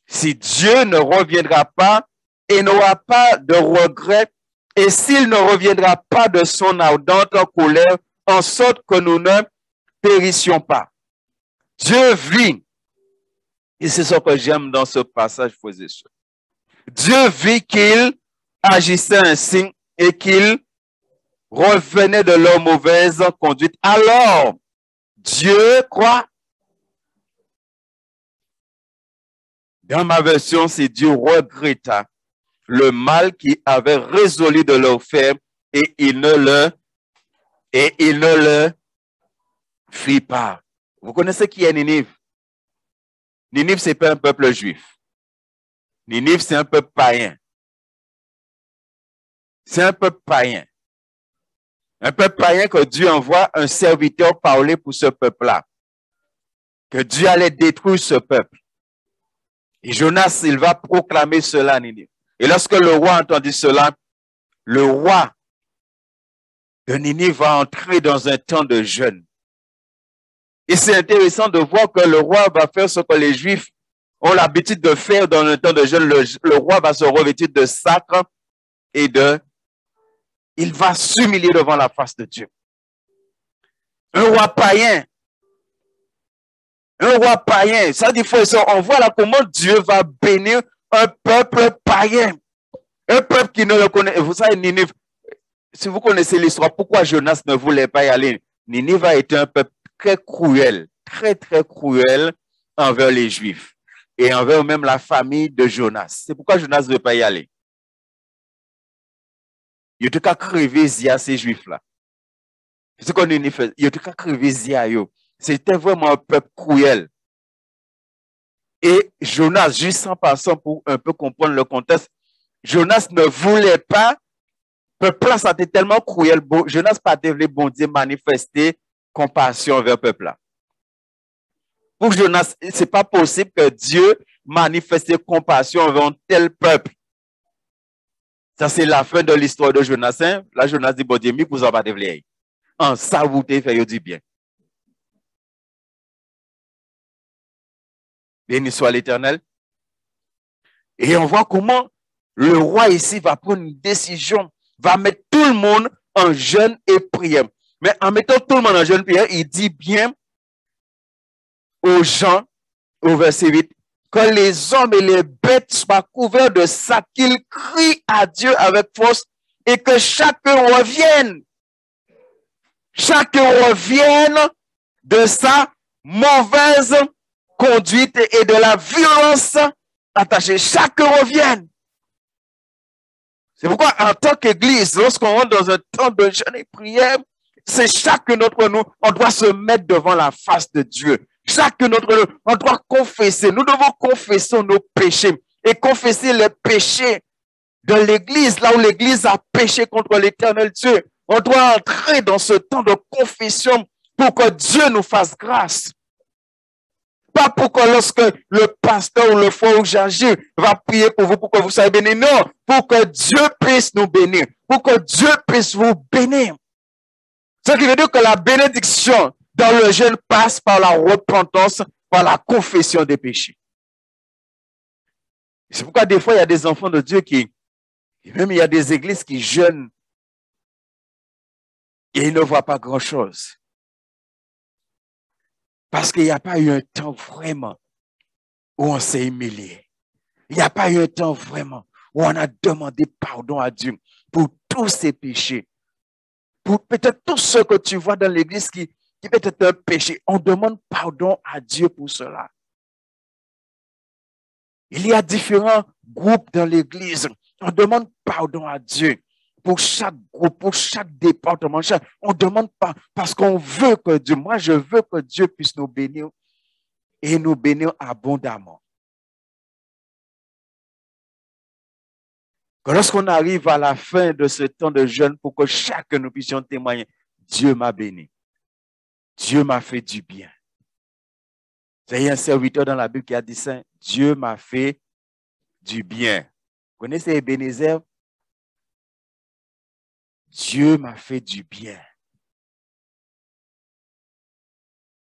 si Dieu ne reviendra pas et n'aura pas de regret et s'il ne reviendra pas de son ardente colère en sorte que nous ne périssions pas. Dieu vit. Et c'est ce que j'aime dans ce passage, frères et sœurs. Dieu vit qu'il agissait ainsi et qu'il revenait de leur mauvaise conduite. Alors, Dieu croit. Dans ma version, c'est Dieu regretta le mal qu'il avait résolu de leur faire et il ne le fit pas. Vous connaissez qui est Ninive? Ninive, ce n'est pas un peuple juif. Ninive, c'est un peuple païen. C'est un peuple païen. Un peuple païen que Dieu envoie un serviteur parler pour ce peuple-là. Que Dieu allait détruire ce peuple. Et Jonas, il va proclamer cela à Ninive. Et lorsque le roi a entendu cela, le roi de Ninive va entrer dans un temps de jeûne. Et c'est intéressant de voir que le roi va faire ce que les Juifs ont l'habitude de faire dans un temps de jeûne. Le roi va se revêtir de sacre et il va s'humilier devant la face de Dieu. Un roi païen. Un roi païen. Ça dit, on voit là comment Dieu va bénir un peuple païen. Un peuple qui ne le connaît. Vous savez, Ninive, si vous connaissez l'histoire, pourquoi Jonas ne voulait pas y aller? Ninive a été un peuple très cruel, très, très cruel envers les Juifs et envers même la famille de Jonas. C'est pourquoi Jonas ne veut pas y aller. Il a tout qu'à crever Zia, ces Juifs-là. C'est qu'on Ninive fait. Il a tout qu'à crever Zia, yo. C'était vraiment un peuple cruel. Et Jonas, juste en passant pour un peu comprendre le contexte, Jonas ne voulait pas. Le peuple ça était tellement cruel. Jonas pas devait bon Dieu manifester compassion envers le peuple là. Pour Jonas, c'est pas possible que Dieu manifeste compassion envers un tel peuple. Ça c'est la fin de l'histoire de Jonas. Hein? Là Jonas dit bon Dieu, mais vous en pas devler. En ça vous te fait du bien. Béni soit l'Éternel. Et on voit comment le roi ici va prendre une décision, va mettre tout le monde en jeûne et prière. Mais en mettant tout le monde en jeûne et prière, il dit bien aux gens, au verset 8, que les hommes et les bêtes soient couverts de ça, qu'ils crient à Dieu avec force et que chacun revienne. Chacun revienne de sa mauvaise conduite et de la violence attachée. Chacun revienne. C'est pourquoi, en tant qu'Église, lorsqu'on rentre dans un temps de jeûne et prière, c'est chacun d'entre nous, on doit se mettre devant la face de Dieu. Chacun d'entre nous, on doit confesser. Nous devons confesser nos péchés et confesser les péchés de l'Église, là où l'Église a péché contre l'Éternel Dieu. On doit entrer dans ce temps de confession pour que Dieu nous fasse grâce. Pas pour que lorsque le pasteur ou le frère ou j'agis va prier pour vous, pour que vous soyez bénis. Non, pour que Dieu puisse nous bénir. Pour que Dieu puisse vous bénir. Ce qui veut dire que la bénédiction dans le jeûne passe par la repentance, par la confession des péchés. C'est pourquoi des fois, il y a des enfants de Dieu même il y a des églises qui jeûnent et ils ne voient pas grand-chose. Parce qu'il n'y a pas eu un temps vraiment où on s'est humilié. Il n'y a pas eu un temps vraiment où on a demandé pardon à Dieu pour tous ses péchés. Pour peut-être tout ce que tu vois dans l'église qui peut être un péché. On demande pardon à Dieu pour cela. Il y a différents groupes dans l'église. On demande pardon à Dieu. Pour chaque groupe, pour chaque département, on demande pas parce qu'on veut que Dieu, moi je veux que Dieu puisse nous bénir et nous bénir abondamment. Que lorsqu'on arrive à la fin de ce temps de jeûne, pour que chacun nous puissions témoigner, Dieu m'a béni. Dieu m'a fait du bien. Il y a un serviteur dans la Bible qui a dit ça, Dieu m'a fait du bien. Vous connaissez Ebenezer? Dieu m'a fait du bien.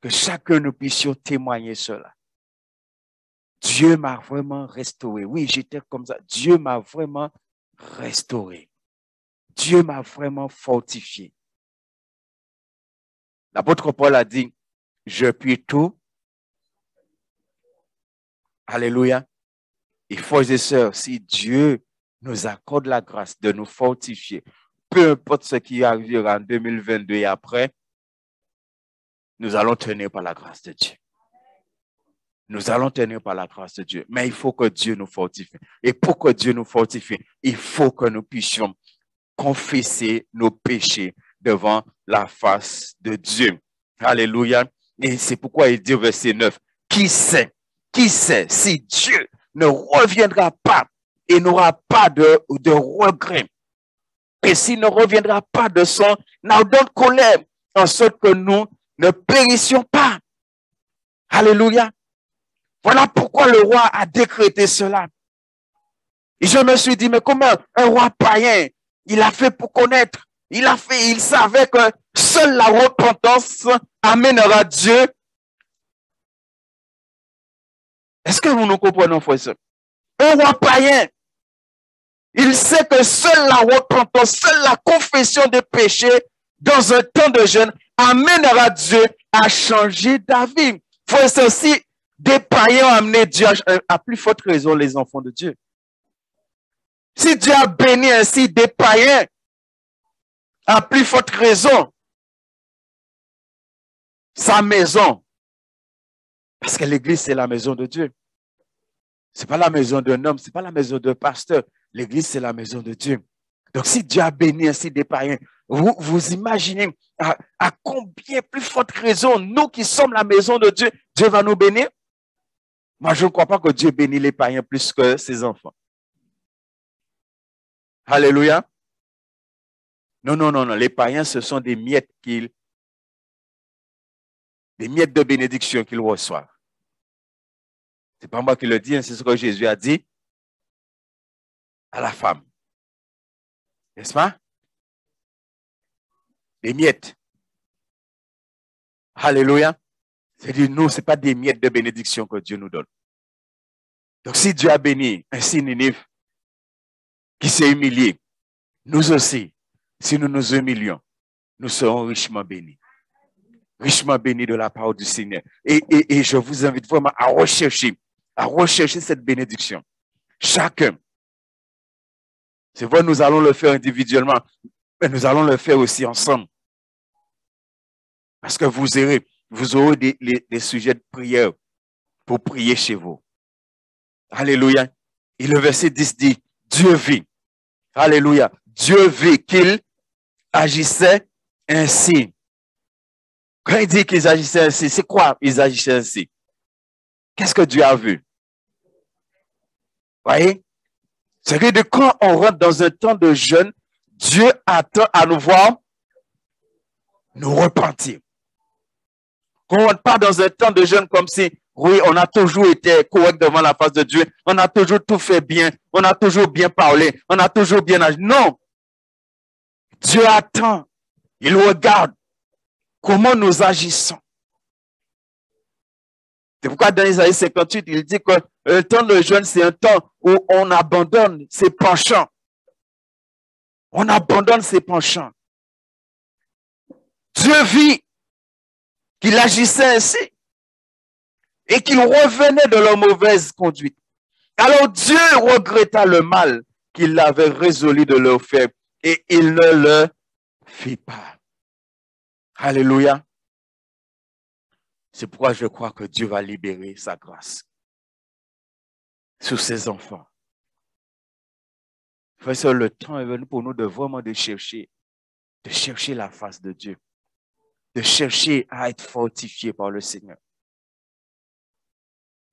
Que chacun nous puissions témoigner cela. Dieu m'a vraiment restauré. Oui, j'étais comme ça. Dieu m'a vraiment restauré. Dieu m'a vraiment fortifié. L'apôtre Paul a dit, je puis tout. Alléluia. Et frères et sœurs, si Dieu nous accorde la grâce de nous fortifier, peu importe ce qui arrivera en 2022 et après, nous allons tenir par la grâce de Dieu. Nous allons tenir par la grâce de Dieu. Mais il faut que Dieu nous fortifie. Et pour que Dieu nous fortifie, il faut que nous puissions confesser nos péchés devant la face de Dieu. Alléluia. Et c'est pourquoi il dit au verset 9, qui sait si Dieu ne reviendra pas et n'aura pas de regret. Et s'il ne reviendra pas de son ardente colère, en sorte que nous ne périssions pas. Alléluia. Voilà pourquoi le roi a décrété cela. Et je me suis dit, mais comment un roi païen, il a fait pour connaître, il savait que seule la repentance amènera Dieu. Est-ce que vous nous comprenez, frère et sœur? Un roi païen, il sait que seule la repentance, seule la confession des péchés dans un temps de jeûne amènera Dieu à changer d'avis. Frère et sœur, si des païens ont amené Dieu à plus forte raison les enfants de Dieu. Si Dieu a béni ainsi des païens, à plus forte raison, sa maison. Parce que l'église, c'est la maison de Dieu. Ce n'est pas la maison d'un homme, ce n'est pas la maison d'un pasteur. L'église, c'est la maison de Dieu. Donc, si Dieu a béni ainsi des païens, vous imaginez à combien plus forte raison, nous qui sommes la maison de Dieu, Dieu va nous bénir? Moi, je ne crois pas que Dieu bénit les païens plus que ses enfants. Alléluia. Non, non, non, non. Les païens, ce sont des miettes de bénédiction qu'ils reçoivent. Ce n'est pas moi qui le dis, c'est ce que Jésus a dit à la femme. N'est-ce pas? Des miettes. Alléluia. C'est-à-dire, nous, ce n'est pas des miettes de bénédiction que Dieu nous donne. Donc, si Dieu a béni ainsi Ninive, qui s'est humilié, nous aussi, si nous nous humilions, nous serons richement bénis. Richement bénis de la part du Seigneur. Et je vous invite vraiment à rechercher cette bénédiction. Chacun. C'est vrai, nous allons le faire individuellement, mais nous allons le faire aussi ensemble. Parce que vous aurez des sujets de prière pour prier chez vous. Alléluia. Et le verset 10 dit, Dieu vit. Alléluia. Dieu vit qu'il agissait ainsi. Quand il dit qu'ils agissaient ainsi, c'est quoi ils agissaient ainsi? Qu'est-ce que Dieu a vu? Voyez? C'est-à-dire que quand on rentre dans un temps de jeûne, Dieu attend à nous voir nous repentir. Qu'on ne rentre pas dans un temps de jeûne comme si, oui, on a toujours été correct devant la face de Dieu, on a toujours tout fait bien, on a toujours bien parlé, on a toujours bien agi. Non! Dieu attend, il regarde comment nous agissons. C'est pourquoi dans Isaïe 58, il dit que le temps de jeûne, c'est un temps où on abandonne ses penchants. On abandonne ses penchants. Dieu vit qu'il agissait ainsi et qu'il revenait de leur mauvaise conduite. Alors Dieu regretta le mal qu'il avait résolu de leur faire et il ne le fit pas. Alléluia. C'est pourquoi je crois que Dieu va libérer sa grâce sur ses enfants. Frère, le temps est venu pour nous de vraiment de chercher la face de Dieu, de chercher à être fortifié par le Seigneur,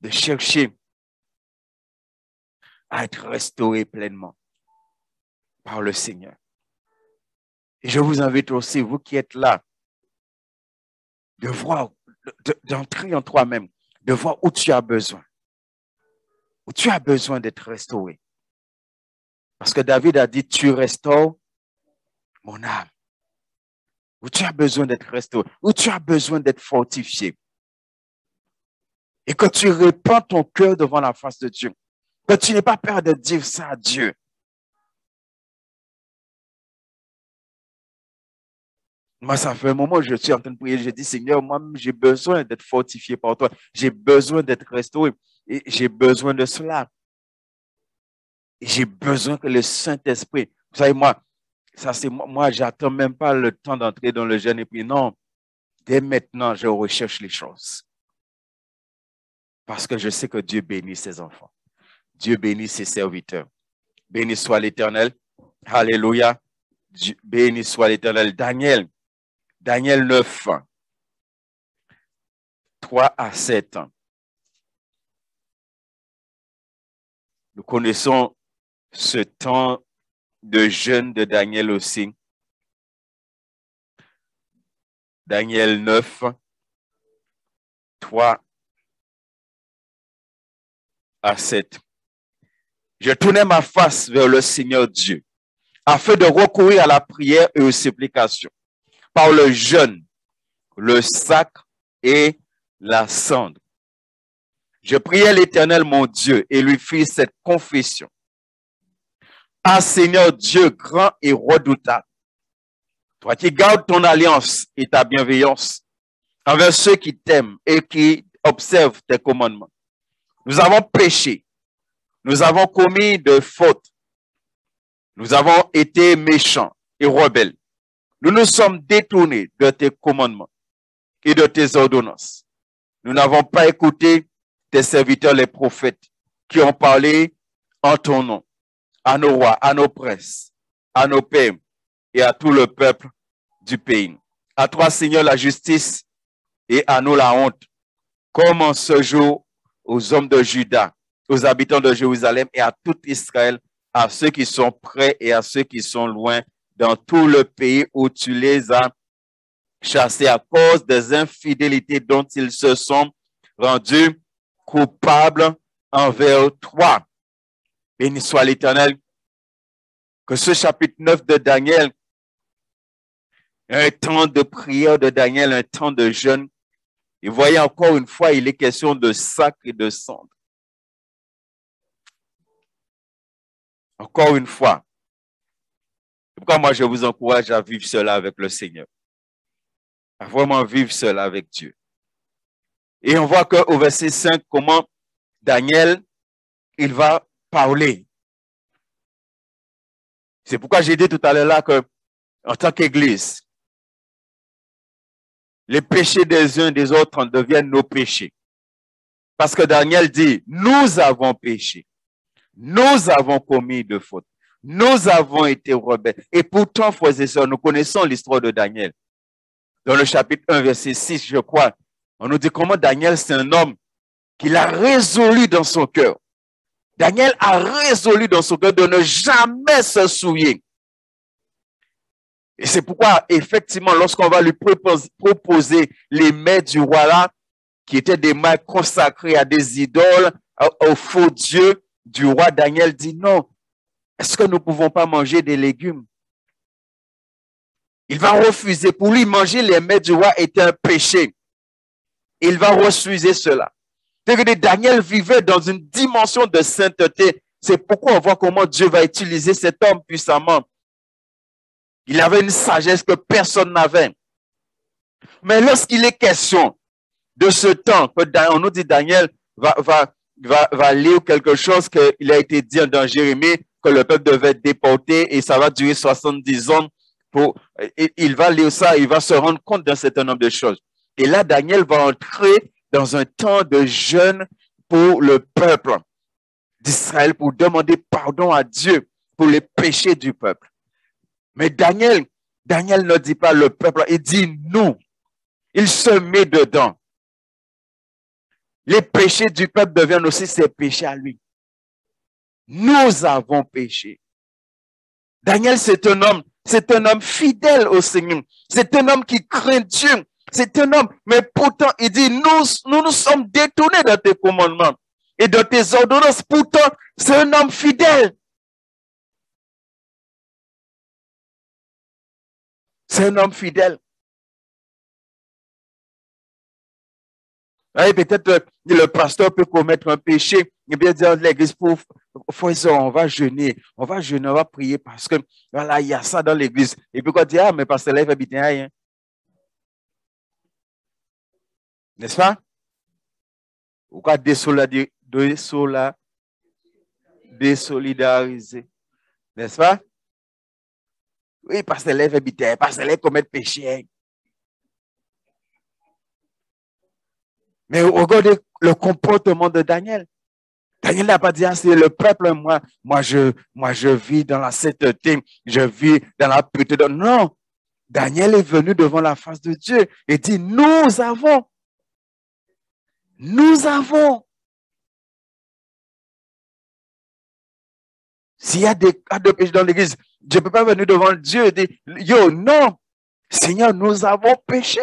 de chercher à être restauré pleinement par le Seigneur. Et je vous invite aussi, vous qui êtes là, de voir, d'entrer en toi-même, de voir où tu as besoin d'être restauré. Parce que David a dit, tu restaures mon âme. Où tu as besoin d'être restauré, où tu as besoin d'être fortifié. Et que tu répands ton cœur devant la face de Dieu. Que tu n'aies pas peur de dire ça à Dieu. Moi, ça fait un moment que je suis en train de prier. Je dis, Seigneur, moi, j'ai besoin d'être fortifié par toi. J'ai besoin d'être restauré. Et j'ai besoin de cela. Et j'ai besoin que le Saint-Esprit, vous savez, moi, j'attends même pas le temps d'entrer dans le jeûne et puis non, dès maintenant, je recherche les choses. Parce que je sais que Dieu bénit ses enfants. Dieu bénit ses serviteurs. Béni soit l'Éternel. Alléluia. Béni soit l'Éternel. Daniel 9, 3 à 7. Nous connaissons ce temps de jeûne de Daniel aussi. Daniel 9, 3 à 7. Je tournai ma face vers le Seigneur Dieu, afin de recourir à la prière et aux supplications, par le jeûne, le sacre et la cendre. Je priai l'Éternel mon Dieu et lui fis cette confession. Ah Seigneur Dieu grand et redoutable, toi qui gardes ton alliance et ta bienveillance envers ceux qui t'aiment et qui observent tes commandements. Nous avons péché, nous avons commis de fautes, nous avons été méchants et rebelles. Nous nous sommes détournés de tes commandements et de tes ordonnances. Nous n'avons pas écouté tes serviteurs, les prophètes, qui ont parlé en ton nom, à nos rois, à nos princes, à nos pères et à tout le peuple du pays. À toi, Seigneur, la justice et à nous la honte, comme en ce jour aux hommes de Juda, aux habitants de Jérusalem et à tout Israël, à ceux qui sont près et à ceux qui sont loin, dans tout le pays où tu les as chassés à cause des infidélités dont ils se sont rendus coupables envers toi. Béni soit l'Éternel. Que ce chapitre 9 de Daniel, un temps de prière de Daniel, un temps de jeûne, et voyez encore une fois, il est question de sacre et de cendre. Encore une fois. C'est pourquoi moi je vous encourage à vivre cela avec le Seigneur. À vraiment vivre cela avec Dieu. Et on voit qu'au verset 5, comment Daniel, il va parler. C'est pourquoi j'ai dit tout à l'heure là que, en tant qu'Église, les péchés des uns des autres deviennent nos péchés. Parce que Daniel dit, nous avons péché. Nous avons commis de fautes. Nous avons été rebelles. Et pourtant, frères et sœurs, nous connaissons l'histoire de Daniel. Dans le chapitre 1, verset 6, je crois, on nous dit comment Daniel, c'est un homme qu'il a résolu dans son cœur. Daniel a résolu dans son cœur de ne jamais se souiller. Et c'est pourquoi, effectivement, lorsqu'on va lui proposer les mets du roi là, qui étaient des mets consacrés à des idoles, aux faux dieux du roi, Daniel dit non. Est-ce que nous ne pouvons pas manger des légumes? Il va refuser. Pour lui, manger les mets du roi était un péché. Il va refuser cela. Daniel vivait dans une dimension de sainteté. C'est pourquoi on voit comment Dieu va utiliser cet homme puissamment. Il avait une sagesse que personne n'avait. Mais lorsqu'il est question de ce temps, on nous dit Daniel va lire quelque chose qu'il a été dit dans Jérémie, que le peuple devait être déporté et ça va durer 70 ans. Il va lire ça, il va se rendre compte d'un certain nombre de choses. Et là, Daniel va entrer dans un temps de jeûne pour le peuple d'Israël, pour demander pardon à Dieu pour les péchés du peuple. Mais Daniel ne dit pas le peuple, il dit nous. Il se met dedans. Les péchés du peuple deviennent aussi ses péchés à lui. Nous avons péché. Daniel, c'est un homme fidèle au Seigneur. C'est un homme qui craint Dieu. C'est un homme, mais pourtant, il dit, nous sommes détournés de tes commandements et de tes ordonnances. Pourtant, c'est un homme fidèle. C'est un homme fidèle. Peut-être le pasteur peut commettre un péché et bien dire l'église, on va jeûner, on va prier parce que voilà, il y a ça dans l'église. Et puis quand on dit, ah, mais pasteur, là, il va bien rien. N'est-ce pas? Ou quoi désolidariser. N'est-ce pas? Oui, pasteur, là, il va bien, pasteur, là, il commet péché. Mais regardez le comportement de Daniel. Daniel n'a pas dit, ah, c'est le peuple, moi, je vis dans la sainteté, je vis dans la pureté. Non, Daniel est venu devant la face de Dieu et dit, nous avons. S'il y a des cas de péché dans l'église, je ne peux pas venir devant Dieu et dire, yo, non, Seigneur, nous avons péché.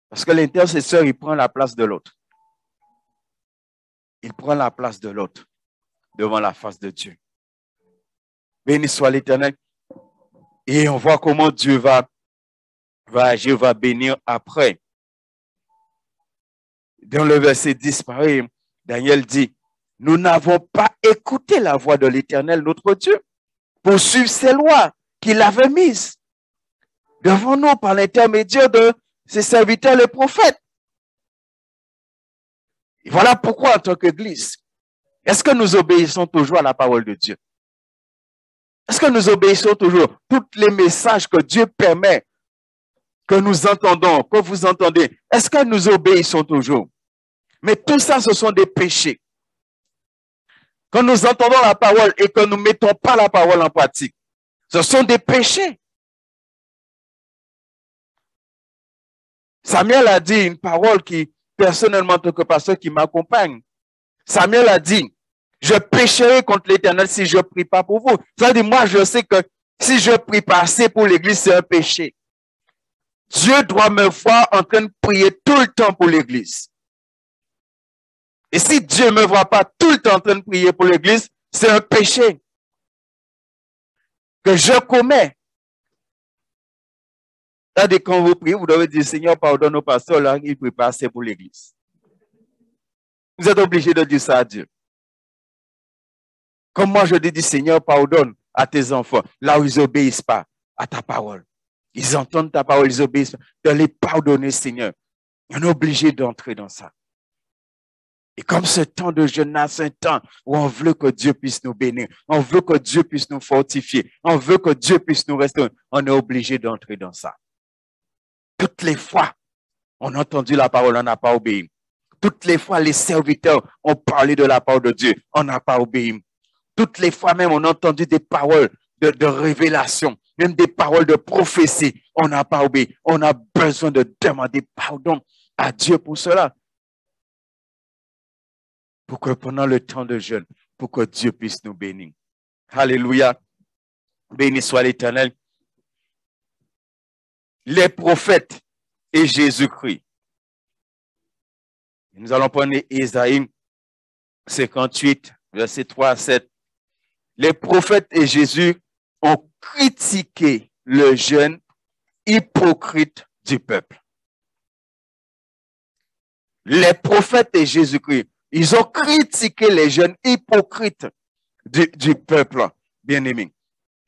Parce que l'intercesseur, il prend la place de l'autre. Il prend la place de l'autre devant la face de Dieu. Béni soit l'Éternel. Et on voit comment Dieu va agir, va bénir après. Dans le verset 10, pareil, Daniel dit, nous n'avons pas écouté la voix de l'Éternel, notre Dieu, pour suivre ses lois qu'il avait mises devant nous par l'intermédiaire de ses serviteurs, les prophètes. Et voilà pourquoi, en tant qu'Église, est-ce que nous obéissons toujours à la parole de Dieu? Est-ce que nous obéissons toujours tous les messages que Dieu permet, que nous entendons, que vous entendez? Est-ce que nous obéissons toujours? Mais tout ça, ce sont des péchés. Quand nous entendons la parole et que nous ne mettons pas la parole en pratique, ce sont des péchés. Samuel a dit une parole qui, personnellement, en tant que pasteur qui m'accompagne. Samuel a dit, je pécherai contre l'Éternel si je ne prie pas pour vous. Ça dit, moi, je sais que si je ne prie pas assez pour l'Église, c'est un péché. Dieu doit me voir en train de prier tout le temps pour l'Église. Et si Dieu ne me voit pas tout le temps en train de prier pour l'Église, c'est un péché que je commets. C'est-à-dire, quand vous priez, vous devez dire, Seigneur, pardonne au pasteur, là, il ne prie pas assez pour l'Église. Vous êtes obligé de dire ça à Dieu. Comme moi, je dis, Seigneur, pardonne à tes enfants, là où ils n'obéissent pas à ta parole. Ils entendent ta parole, ils obéissent pas. De les pardonner, Seigneur. On est obligé d'entrer dans ça. Et comme ce temps de jeûne, c'est un temps où on veut que Dieu puisse nous bénir, on veut que Dieu puisse nous fortifier, on veut que Dieu puisse nous restaurer, on est obligé d'entrer dans ça. Toutes les fois, on a entendu la parole, on n'a pas obéi. Toutes les fois, les serviteurs ont parlé de la parole de Dieu, on n'a pas obéi. Toutes les fois même, on a entendu des paroles de révélation, même des paroles de prophétie, on n'a pas obéi. On a besoin de demander pardon à Dieu pour cela. Pour que pendant le temps de jeûne, pour que Dieu puisse nous bénir. Alléluia. Béni soit l'Éternel. Les prophètes et Jésus-Christ. Nous allons prendre Ésaïe 58, verset 3 à 7. Les prophètes et Jésus ont critiqué le jeûne hypocrite du peuple. Les prophètes et Jésus-Christ, ils ont critiqué les jeûnes hypocrites du peuple, bien-aimé.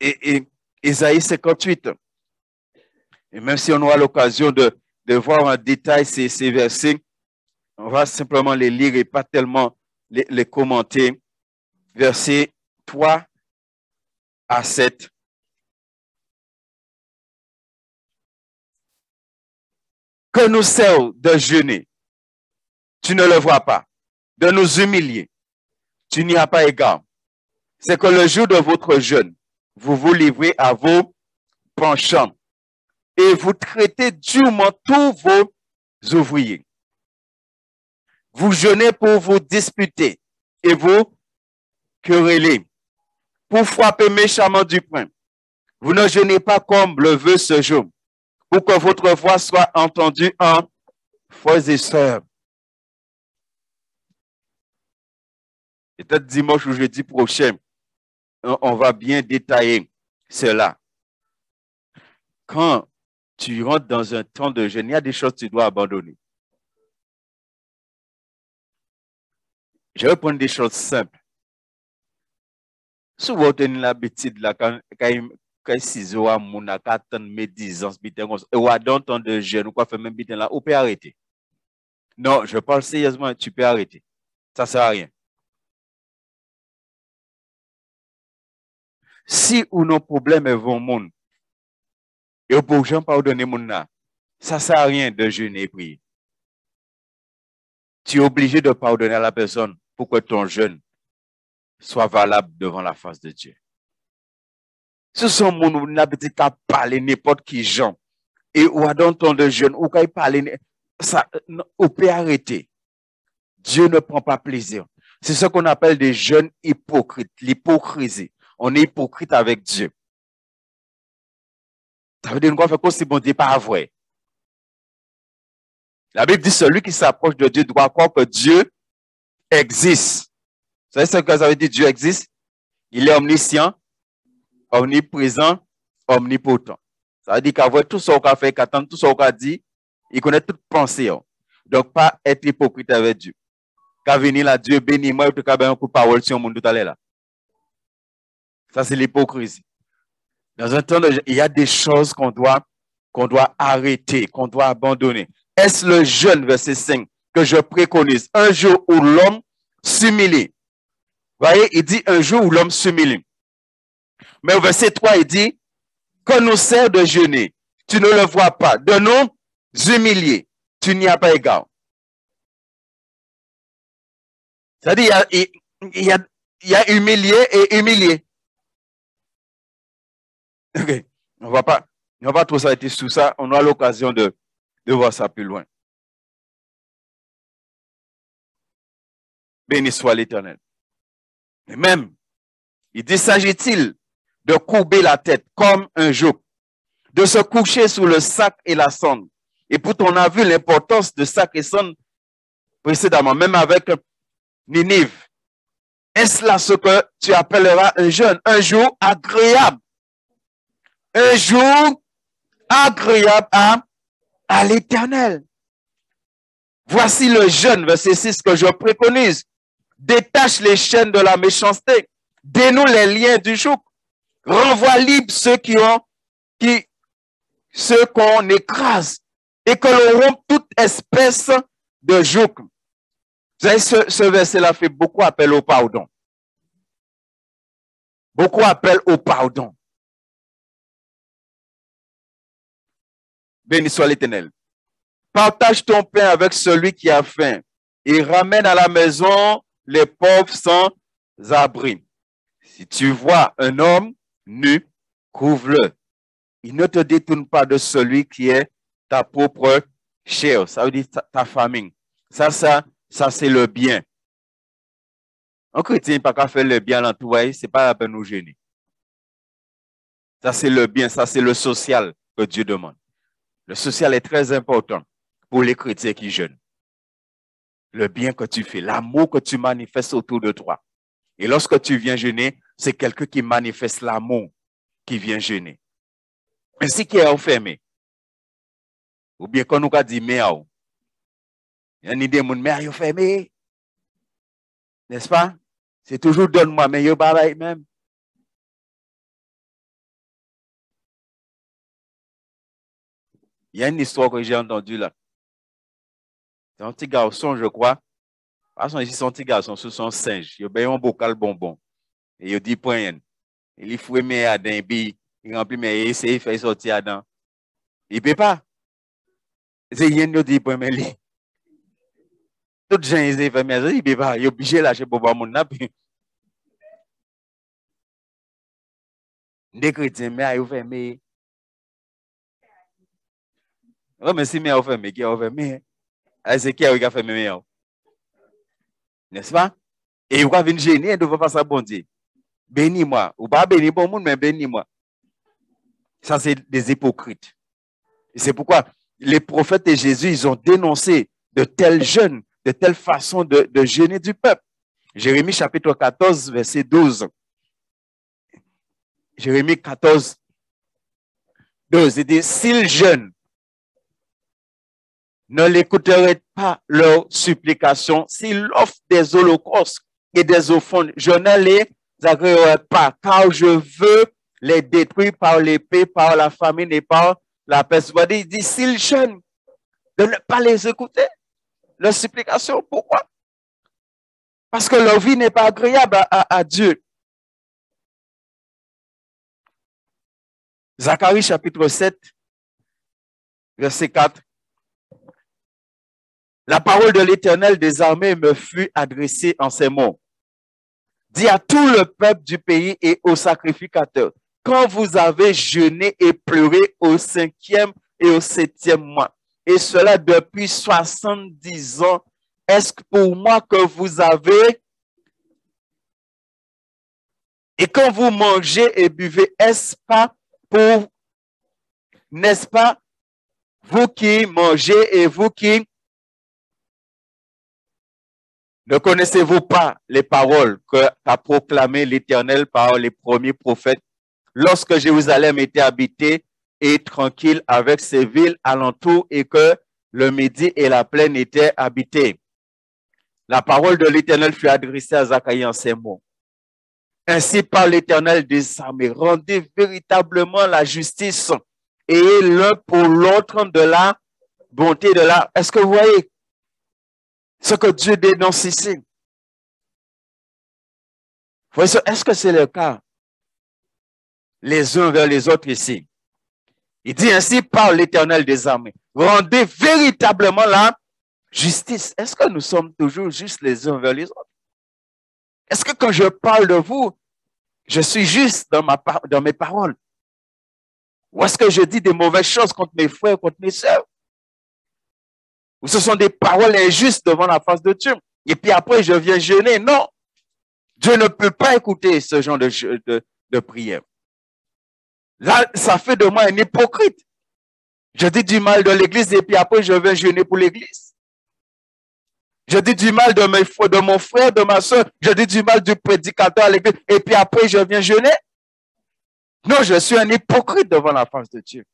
Et Ésaïe 58. Et même si on aura l'occasion de voir en détail ces versets, on va simplement les lire et pas tellement les commenter. Versets 3 à 7. Que nous sert de jeûner, tu ne le vois pas. De nous humilier, tu n'y as pas égard. C'est que le jour de votre jeûne, vous vous livrez à vos penchants et vous traitez durement tous vos ouvriers. Vous jeûnez pour vous disputer et vous quereller, pour frapper méchamment du poing. Vous ne jeûnez pas comme le veut ce jour, pour que votre voix soit entendue en frères et sœurs. Et peut-être dimanche ou jeudi prochain, on va bien détailler cela. Quand tu rentres dans un temps de jeûne, il y a des choses que tu dois abandonner. Je vais prendre des choses simples. Souvent, tu as l'habitude, là, quand 6 heures, mon a 4 ans de médisance, et ou à dans temps de jeûne, ou quoi faire même bitin là, ou peut arrêter. Non, je parle sérieusement, tu peux arrêter. Ça ne sert à rien. Si ou non problème est vos monde, et pour gens pardonner mon là, ça ne sert à rien de jeûner et prier. Tu es obligé de pardonner à la personne pour que ton jeûne soit valable devant la face de Dieu. Ce sont mon n'habitude qu'à parler n'importe qui gens et ou à dans ton de jeûne ou quand il parle ça on peut arrêter. Dieu ne prend pas plaisir. C'est ce qu'on appelle des jeûnes hypocrites, l'hypocrisie. On est hypocrite avec Dieu. Ça veut dire quoi faire comme si bon Dieu pas vrai. La Bible dit celui qui s'approche de Dieu doit croire que Dieu existe. Vous savez ce que ça veut dire Dieu existe? Il est omniscient, omniprésent, omnipotent. Ça veut dire qu'avoir tout ce qu'on a fait, qu'attendre tout ce qu'on a dit, il connaît toute pensée. Donc, pas être hypocrite avec Dieu. Quand venir là, Dieu bénit moi, il y a un coup de parole sur le monde tout à l'heure. Ça, c'est l'hypocrisie. Dans un temps, il y a des choses qu'on doit arrêter, qu'on doit abandonner. Est-ce le jeûne, verset 5, que je préconise? Un jour où l'homme s'humilie. Vous voyez, il dit un jour où l'homme s'humilie. Mais au verset 3, il dit, qu'on nous sert de jeûner, tu ne le vois pas. De nous humilier, tu n'y as pas égard. C'est-à-dire, il y a humilié et humilié. Ok, on va pas trop s'arrêter sur ça. On aura l'occasion de voir ça plus loin. Béni soit l'Éternel. Et même, il dit, s'agit-il de courber la tête comme un joug, de se coucher sous le sac et la sonde. Et pourtant, on a vu l'importance de sac et sonde précédemment, même avec Ninive. Est-ce là ce que tu appelleras un jeûne, un jour agréable? Un jour agréable à l'Éternel. Voici le jeûne, verset 6, que je préconise. Détache les chaînes de la méchanceté. Dénoue les liens du joug. Renvoie libre ceux qu'on écrase. Et que l'on rompe toute espèce de joug. Vous savez, ce verset-là fait beaucoup appel au pardon. Beaucoup appel au pardon. Béni soit l'Éternel. Partage ton pain avec celui qui a faim et ramène à la maison les pauvres sans abri. Si tu vois un homme nu, couvre-le. Il ne te détourne pas de celui qui est ta propre chair. Ça veut dire ta famille. Ça c'est le bien. Un chrétien n'a pas qu'à faire le bien dans tout, c'est pas la peine de nous gêner. Ça c'est le bien, ça c'est le social que Dieu demande. Le social est très important pour les chrétiens qui jeûnent. Le bien que tu fais, l'amour que tu manifestes autour de toi. Et lorsque tu viens jeûner, c'est quelqu'un qui manifeste l'amour qui vient jeûner. Ainsi qui est enfermé. Ou bien quand nous a dit méao. Il y a une idée, mon méao fermé. N'est-ce pas? C'est toujours donne-moi, mais yo pareil même. Il y a une histoire que j'ai entendue là. C'est un petit garçon, je crois. Parce que son petit garçon, ce sont singes. Il a un bocal bonbon. Et il dit point. Il fouet mes adins, il remplit mes essais, il fait sortir adin. Il ne peut pas. C'est rien qui dit point mais lui. Tout les gens ils fait mais il ne peut pas. Il est obligé de lâcher pour mon nap. Des chrétiens, mais il fait mais. Oh, mais si mais il fait mais qui a fait mais. C'est qui a fait mais. N'est-ce pas? Et il va venir gêner, il ne doit pas ça bon Dieu. Bénis-moi. Ou pas bénis bon monde, mais bénis-moi. Ça, c'est des hypocrites. Et c'est pourquoi les prophètes et Jésus, ils ont dénoncé de tels jeûnes, de telle façon de jeûner du peuple. Jérémie chapitre 14, verset 12. Jérémie 14, 12. Il dit, s'ils jeûnent, ne l'écouteraient pas leurs supplications. S'ils offrent des holocaustes et des offrandes, je ne les agréerai pas, car je veux les détruire par l'épée, par la famine et par la peste. Il dit, s'ils jeûnent, de ne pas les écouter, leurs supplications. Pourquoi? Parce que leur vie n'est pas agréable à Dieu. Zacharie chapitre 7, verset 4. La parole de l'Éternel des armées me fut adressée en ces mots. Dis à tout le peuple du pays et aux sacrificateurs, quand vous avez jeûné et pleuré au 5e et au 7e mois, et cela depuis 70 ans, est-ce pour moi que vous avez, et quand vous mangez et buvez, est-ce pas pour, n'est-ce pas, vous qui mangez et vous qui Ne connaissez-vous pas les paroles qu'a proclamées l'Éternel par les premiers prophètes lorsque Jérusalem était habitée et tranquille avec ses villes alentours et que le Midi et la plaine étaient habités? La parole de l'Éternel fut adressée à Zacharie en ces mots. Ainsi parle l'Éternel des armées, rendez véritablement la justice et l'un pour l'autre de la bonté de la... Est-ce que vous voyez ce que Dieu dénonce ici? Est-ce que c'est le cas? Les uns vers les autres ici. Il dit ainsi parle l'Éternel des armées. Rendez véritablement la justice. Est-ce que nous sommes toujours juste les uns vers les autres? Est-ce que quand je parle de vous, je suis juste dans mes paroles? Ou est-ce que je dis des mauvaises choses contre mes frères, contre mes sœurs? Ou ce sont des paroles injustes devant la face de Dieu? Et puis après, je viens jeûner? Non. Dieu ne peut pas écouter ce genre de prière. Là, ça fait de moi un hypocrite. Je dis du mal de l'église et puis après, je viens jeûner pour l'église. Je dis du mal de mon frère, de ma soeur. Je dis du mal du prédicateur à l'église et puis après, je viens jeûner. Non, je suis un hypocrite devant la face de Dieu.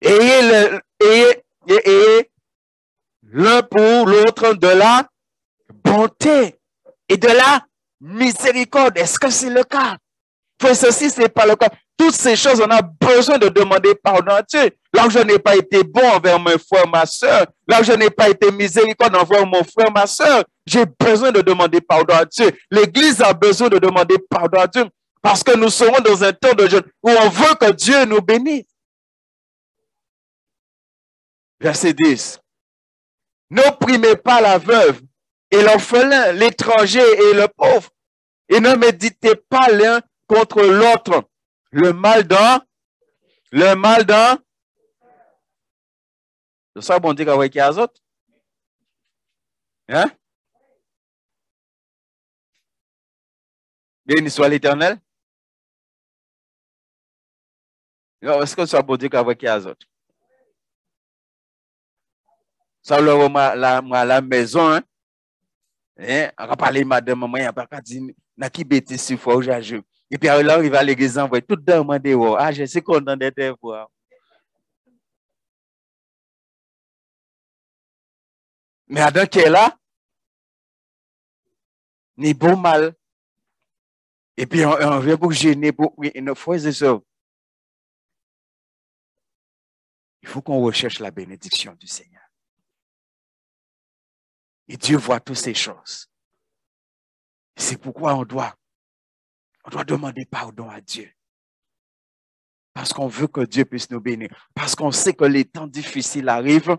Ayez l'un pour l'autre de la bonté et de la miséricorde. Est-ce que c'est le cas? Pour ceci, ce n'est pas le cas. Toutes ces choses, on a besoin de demander pardon à Dieu. Là où je n'ai pas été bon envers mon frère, ma soeur, là où je n'ai pas été miséricorde envers mon frère, ma soeur, j'ai besoin de demander pardon à Dieu. L'Église a besoin de demander pardon à Dieu parce que nous serons dans un temps de jeûne où on veut que Dieu nous bénisse. Verset 10. N'opprimez pas la veuve et l'orphelin, l'étranger et le pauvre, et ne méditez pas l'un contre l'autre. Le mal dans. C'est ça, bon Dieu, qu'avec les autres. Hein? Béni soit l'Éternel. Est-ce que ça, bon Dieu, qu'avec les autres? Ça, la maison, hein? On va parler madame, maman, il n'y a pas qu'à dire, n'a qui bêtise sur foi, j'ai. Et puis, là, il va à l'église, envoyer tout demander, ah, je suis content d'être voir. Mais Adam qui est là, ni bon mal. Et puis, on vient pour gêner, pour une fois, c'est ça. Il faut qu'on recherche la bénédiction du Seigneur. Et Dieu voit toutes ces choses. C'est pourquoi on doit demander pardon à Dieu. Parce qu'on veut que Dieu puisse nous bénir. Parce qu'on sait que les temps difficiles arrivent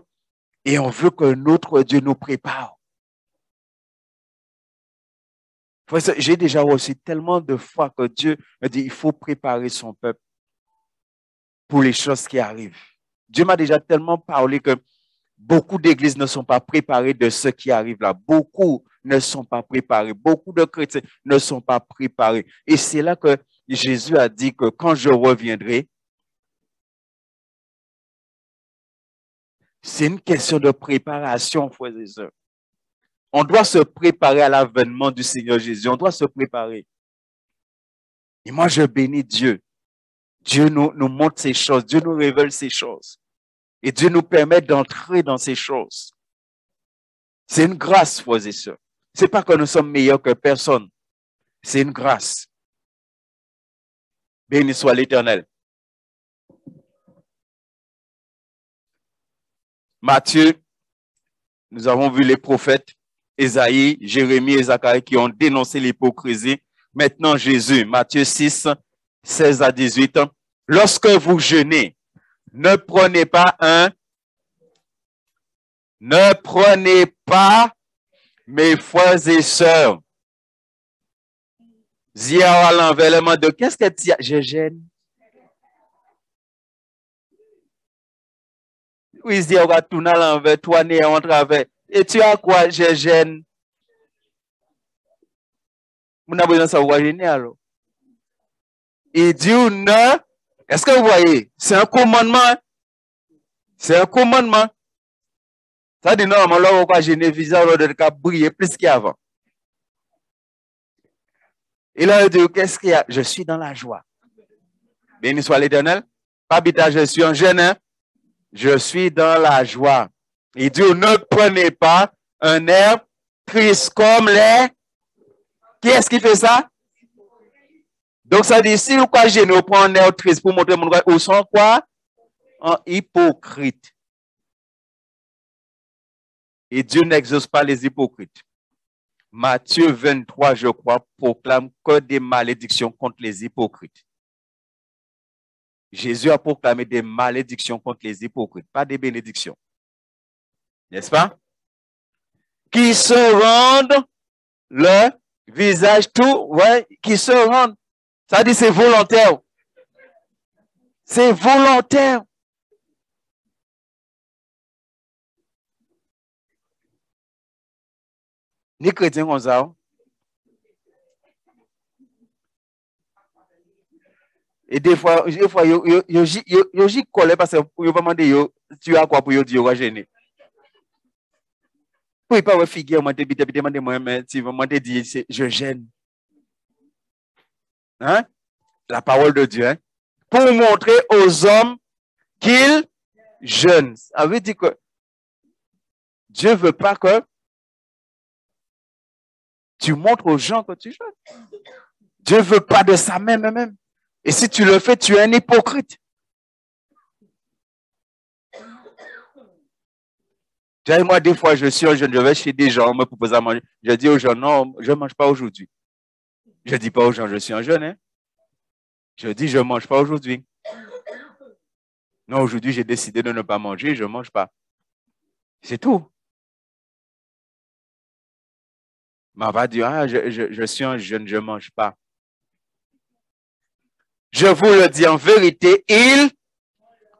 et on veut que notre Dieu nous prépare. J'ai déjà reçu tellement de fois que Dieu me dit il faut préparer son peuple pour les choses qui arrivent. Dieu m'a déjà tellement parlé que beaucoup d'églises ne sont pas préparées de ce qui arrive là. Beaucoup ne sont pas préparés. Beaucoup de chrétiens ne sont pas préparés. Et c'est là que Jésus a dit que quand je reviendrai, c'est une question de préparation, frères et sœurs. On doit se préparer à l'avènement du Seigneur Jésus. On doit se préparer. Et moi, je bénis Dieu. Dieu nous montre ces choses. Dieu nous révèle ces choses. Et Dieu nous permet d'entrer dans ces choses. C'est une grâce, frères et sœurs. Ce n'est pas que nous sommes meilleurs que personne. C'est une grâce. Béni soit l'Éternel. Matthieu, nous avons vu les prophètes, Ésaïe, Jérémie et Zacharie qui ont dénoncé l'hypocrisie. Maintenant, Jésus, Matthieu 6, 16 à 18. Lorsque vous jeûnez, ne prenez pas mes frères et sœurs. Zia à l'envers de qu'est-ce que tu as? Je gêne. Oui, Zia va tourner à l'envers, toi né en travers. Et tu as quoi? Je gêne. Vous n'avez pas besoin de savoir gêner alors. Il dit non. Est-ce que vous voyez? C'est un commandement. C'est un commandement. Ça dit normalement, là, on va gêner visage, on doit briller plus qu'avant. Et là, il dit, qu'est-ce qu'il y a? Je suis dans la joie. Béni soit l'Éternel. Pas habitat, je suis en jeune, hein? Je suis dans la joie. Il dit, ne prenez pas un air triste comme les... Qui est-ce qui fait ça? Donc, ça dit, si vous quoi gêné, vous prenez un air triste pour montrer mon droit, ou sont quoi? En hypocrite. Et Dieu n'exauce pas les hypocrites. Matthieu 23, je crois, proclame que des malédictions contre les hypocrites. Jésus a proclamé des malédictions contre les hypocrites, pas des bénédictions. N'est-ce pas? Qui se rendent le visage tout, ouais, qui se rendent. Ça dit c'est volontaire. C'est volontaire. Ni chrétien comme ça. Et des fois, j'y colle parce que vous demandez, tu as quoi pour dire, gêné. Pour pas figure, moi, demander moi, mais si vous m'avez dit, je gêne. Hein? La parole de Dieu, hein? Pour montrer aux hommes qu'ils jeûnent. Ça veut dire que Dieu ne veut pas que tu montres aux gens que tu jeûnes. Dieu ne veut pas de ça même. Et si tu le fais, tu es un hypocrite. Moi, des fois, je suis un jeune, je vais chez des gens, on me propose à manger. Je dis aux gens, non, je ne mange pas aujourd'hui. Je ne dis pas aux gens, je suis un jeune. Hein? Je dis, je ne mange pas aujourd'hui. Non, aujourd'hui, j'ai décidé de ne pas manger, je ne mange pas. C'est tout. On va dire, ah, je suis un jeune, je ne mange pas. Je vous le dis en vérité, ils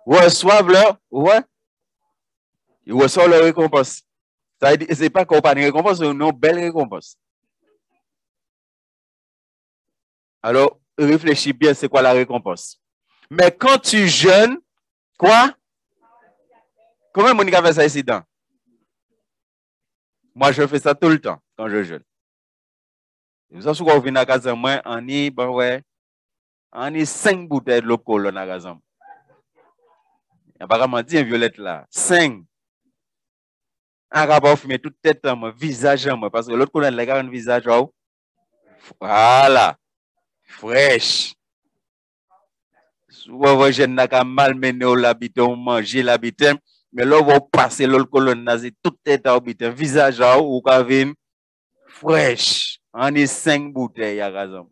reçoivent leur, ouais, ils reçoivent leur récompense. Ça veut dire, c'est pas qu'on n'a pas de récompense, c'est une belle récompense. Alors, réfléchis bien, c'est quoi la récompense. Mais quand tu jeûnes, quoi? Comment Monica fait ça ici dedans? Moi, je fais ça tout le temps quand je jeûne. Vous savez, quand vous venez à la casa, moi, on y, ben ouais, on y 5 bouteilles de l'eau colonne à la casa. Apparemment, dit Violette là, 5. Un rabat fumé toute tête en moi, visage en moi, parce que l'autre colonne, a un visage, oh. Voilà, fraîche. Souvent, vous jeune n'a qu'à malmener l'habitant, manger l'habitant, mais là, vous passez l'autre colonne, c'est toute tête à l'habitant, visage, oh, ou qu'à venir fraîche. On est 5 bouteilles à raison.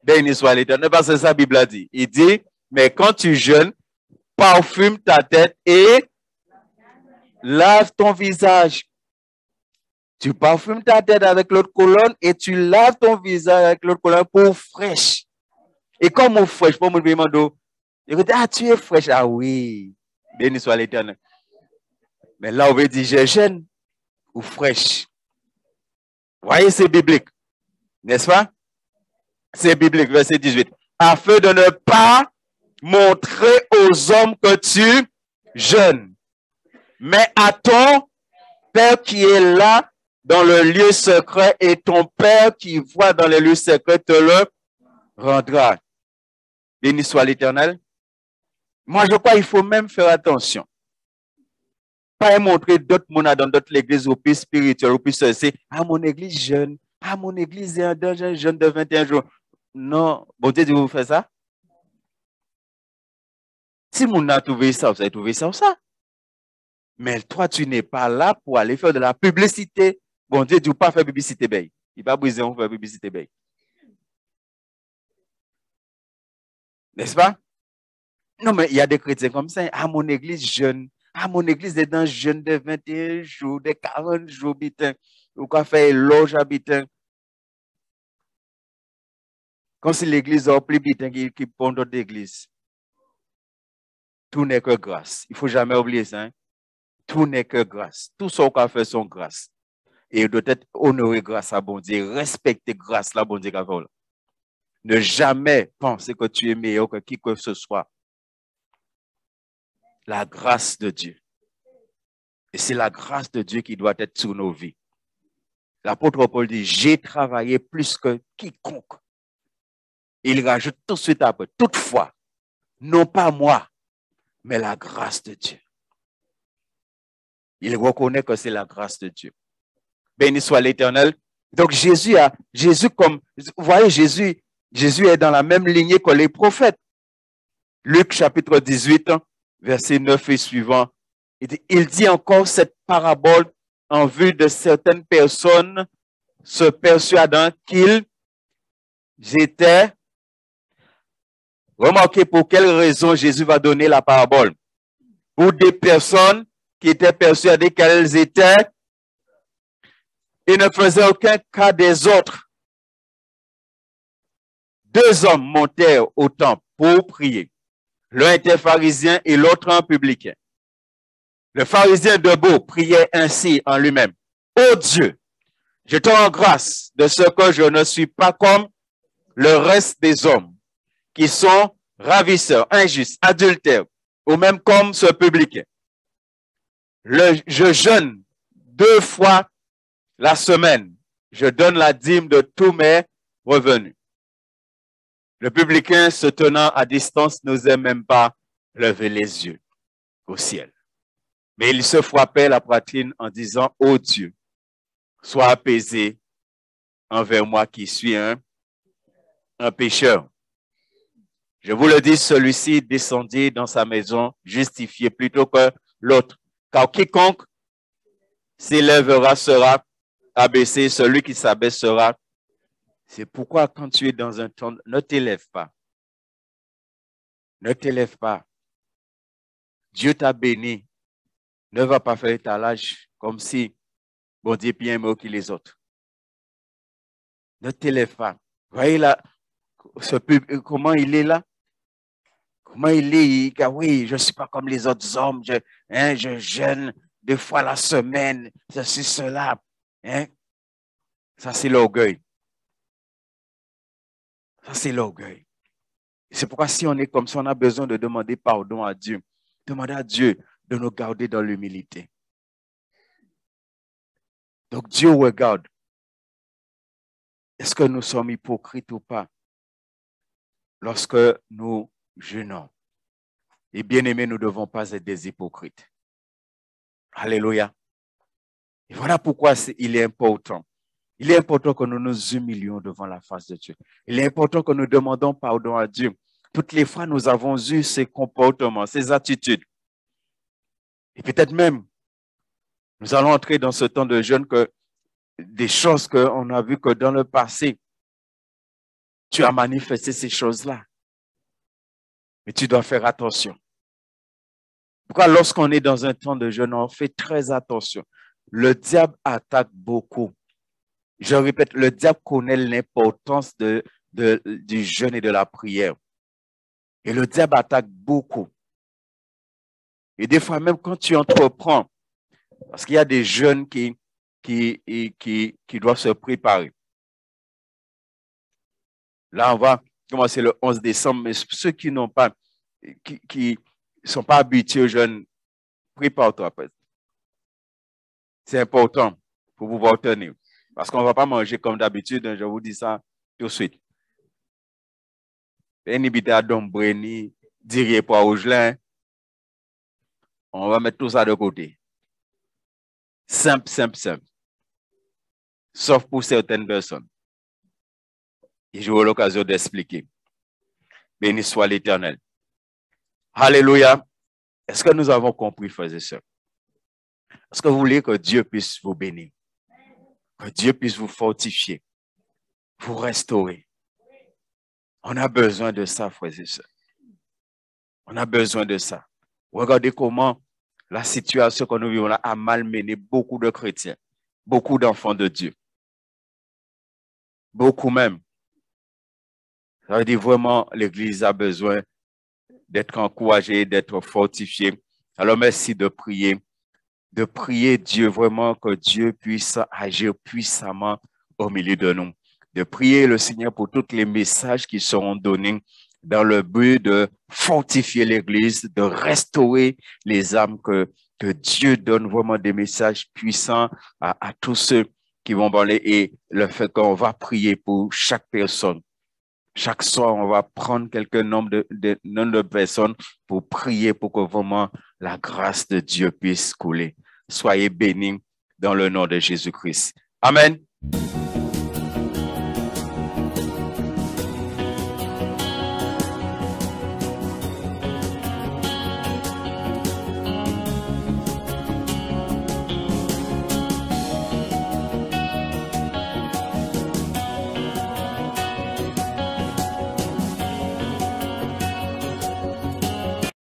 Béni soit l'Éternel, parce que ça, la Bible a dit. Il dit, mais quand tu jeûnes, parfume ta tête et lave ton visage. Tu parfumes ta tête avec l'autre colonne et tu laves ton visage avec l'autre colonne pour fraîche. Et comme on fraîche, pour me demander, il dit, ah, tu es fraîche. Ah oui, béni soit l'Éternel. Mais là, on veut dire, je jeûne ou fraîche. Vous voyez, c'est biblique. N'est-ce pas? C'est biblique, verset 18. Afin de ne pas montrer aux hommes que tu jeûnes, mais à ton Père qui est là dans le lieu secret, et ton Père qui voit dans le lieu secret te le rendra. Béni soit l'Éternel. Moi, je crois qu'il faut même faire attention. Pas montrer d'autres monades dans d'autres églises au plus spirituelles, au plus c'est à mon église jeune, à mon église un jeune de 21 jours. Non, bon Dieu, vous faites ça? Si mon a trouvé ça, vous avez trouvé ça ou ça? Mais toi, tu n'es pas là pour aller faire de la publicité. Bon Dieu, tu ne pas faire publicité, ben. Il va briser, on fait publicité, ben. N'est-ce pas? Non, mais il y a des chrétiens comme ça. À mon église jeune, à mon église des dans jeune de 21 jours, de 40 jours, bitin. Ou quoi faire loge habitant. Comme si l'église a plus bitin qui pond d'autres églises. Tout n'est que grâce. Il ne faut jamais oublier ça. Hein? Tout n'est que grâce. Tout ce qu'on fait sont grâce. Et il doit être honoré grâce à bon Dieu. Respecter grâce à bon Dieu. Ne jamais penser que tu es meilleur que qui que ce soit. la grâce de Dieu. Et c'est la grâce de Dieu qui doit être sur nos vies. L'apôtre Paul dit, j'ai travaillé plus que quiconque. Il rajoute tout de suite après, toutefois, non pas moi, mais la grâce de Dieu. Il reconnaît que c'est la grâce de Dieu. Béni soit l'Éternel. Donc Jésus, comme, vous voyez, Jésus est dans la même lignée que les prophètes. Luc chapitre 18, verset 9 et suivant. Il dit encore cette parabole en vue de certaines personnes se persuadant qu'ils étaient. Remarquez pour quelle raison Jésus va donner la parabole. Pour des personnes qui étaient persuadées qu'elles étaient et ne faisaient aucun cas des autres. 2 hommes montèrent au temple pour prier. L'un était pharisien et l'autre un publicain. Le pharisien debout priait ainsi en lui-même. Ô Dieu, je te rends grâce de ce que je ne suis pas comme le reste des hommes qui sont ravisseurs, injustes, adultères, ou même comme ce publicain. Je jeûne 2 fois la semaine. Je donne la dîme de tous mes revenus. Le publicain, se tenant à distance, n'osait même pas lever les yeux au ciel. Mais il se frappait la poitrine en disant, « Ô Dieu, sois apaisé envers moi qui suis un pécheur. » Je vous le dis, celui-ci descendit dans sa maison justifié plutôt que l'autre. Car quiconque s'élèvera sera abaissé, celui qui s'abaisse sera. C'est pourquoi quand tu es dans un temps, ne t'élève pas. Ne t'élève pas. Dieu t'a béni. Ne va pas faire étalage comme si bon Dieu est bien mieux que les autres. Ne t'élève pas. Voyez là, comment il est là? Comment il est? Oui, je ne suis pas comme les autres hommes. Je jeûne 2 fois la semaine. Ceci, cela. Hein? Ça, c'est l'orgueil. Ça, c'est l'orgueil. C'est pourquoi si on est comme ça, on a besoin de demander pardon à Dieu. Demander à Dieu de nous garder dans l'humilité. Donc Dieu regarde. Est-ce que nous sommes hypocrites ou pas lorsque nous jeûnons? Et bien aimés, nous ne devons pas être des hypocrites. Alléluia. Et voilà pourquoi il est important. Il est important que nous nous humilions devant la face de Dieu. Il est important que nous demandons pardon à Dieu. Toutes les fois, nous avons eu ces comportements, ces attitudes. Et peut-être même, nous allons entrer dans ce temps de jeûne que des choses qu'on a vues que dans le passé, tu as manifesté ces choses-là. Mais tu dois faire attention. Pourquoi lorsqu'on est dans un temps de jeûne, on fait très attention. Le diable attaque beaucoup. Je répète, le diable connaît l'importance du jeûne et de la prière. Et le diable attaque beaucoup. Et des fois, même quand tu entreprends, parce qu'il y a des jeunes qui doivent se préparer. Là, on va commencer le 11 décembre, mais ceux qui n'ont pas, qui sont pas habitués aux jeûnes, prépare-toi. C'est important pour pouvoir tenir. Parce qu'on ne va pas manger comme d'habitude, je vous dis ça tout de suite. On va mettre tout ça de côté. Simple, simple, simple. Sauf pour certaines personnes. Et j'aurai l'occasion d'expliquer. Béni soit l'Éternel. Alléluia. Est-ce que nous avons compris, frères et sœurs? Est-ce que vous voulez que Dieu puisse vous bénir? Que Dieu puisse vous fortifier, vous restaurer? On a besoin de ça, frères et sœurs. On a besoin de ça. Regardez comment la situation que nous vivons là a malmené beaucoup de chrétiens, beaucoup d'enfants de Dieu. Beaucoup même. Ça veut dire vraiment, l'Église a besoin d'être encouragée, d'être fortifiée. Alors merci de prier Dieu vraiment que Dieu puisse agir puissamment au milieu de nous. De prier le Seigneur pour tous les messages qui seront donnés dans le but de fortifier l'Église, de restaurer les âmes, que Dieu donne vraiment des messages puissants à tous ceux qui vont parler, et le fait qu'on va prier pour chaque personne. Chaque soir, on va prendre quelques nombre de personnes pour prier pour que vraiment la grâce de Dieu puisse couler. Soyez bénis dans le nom de Jésus-Christ. Amen.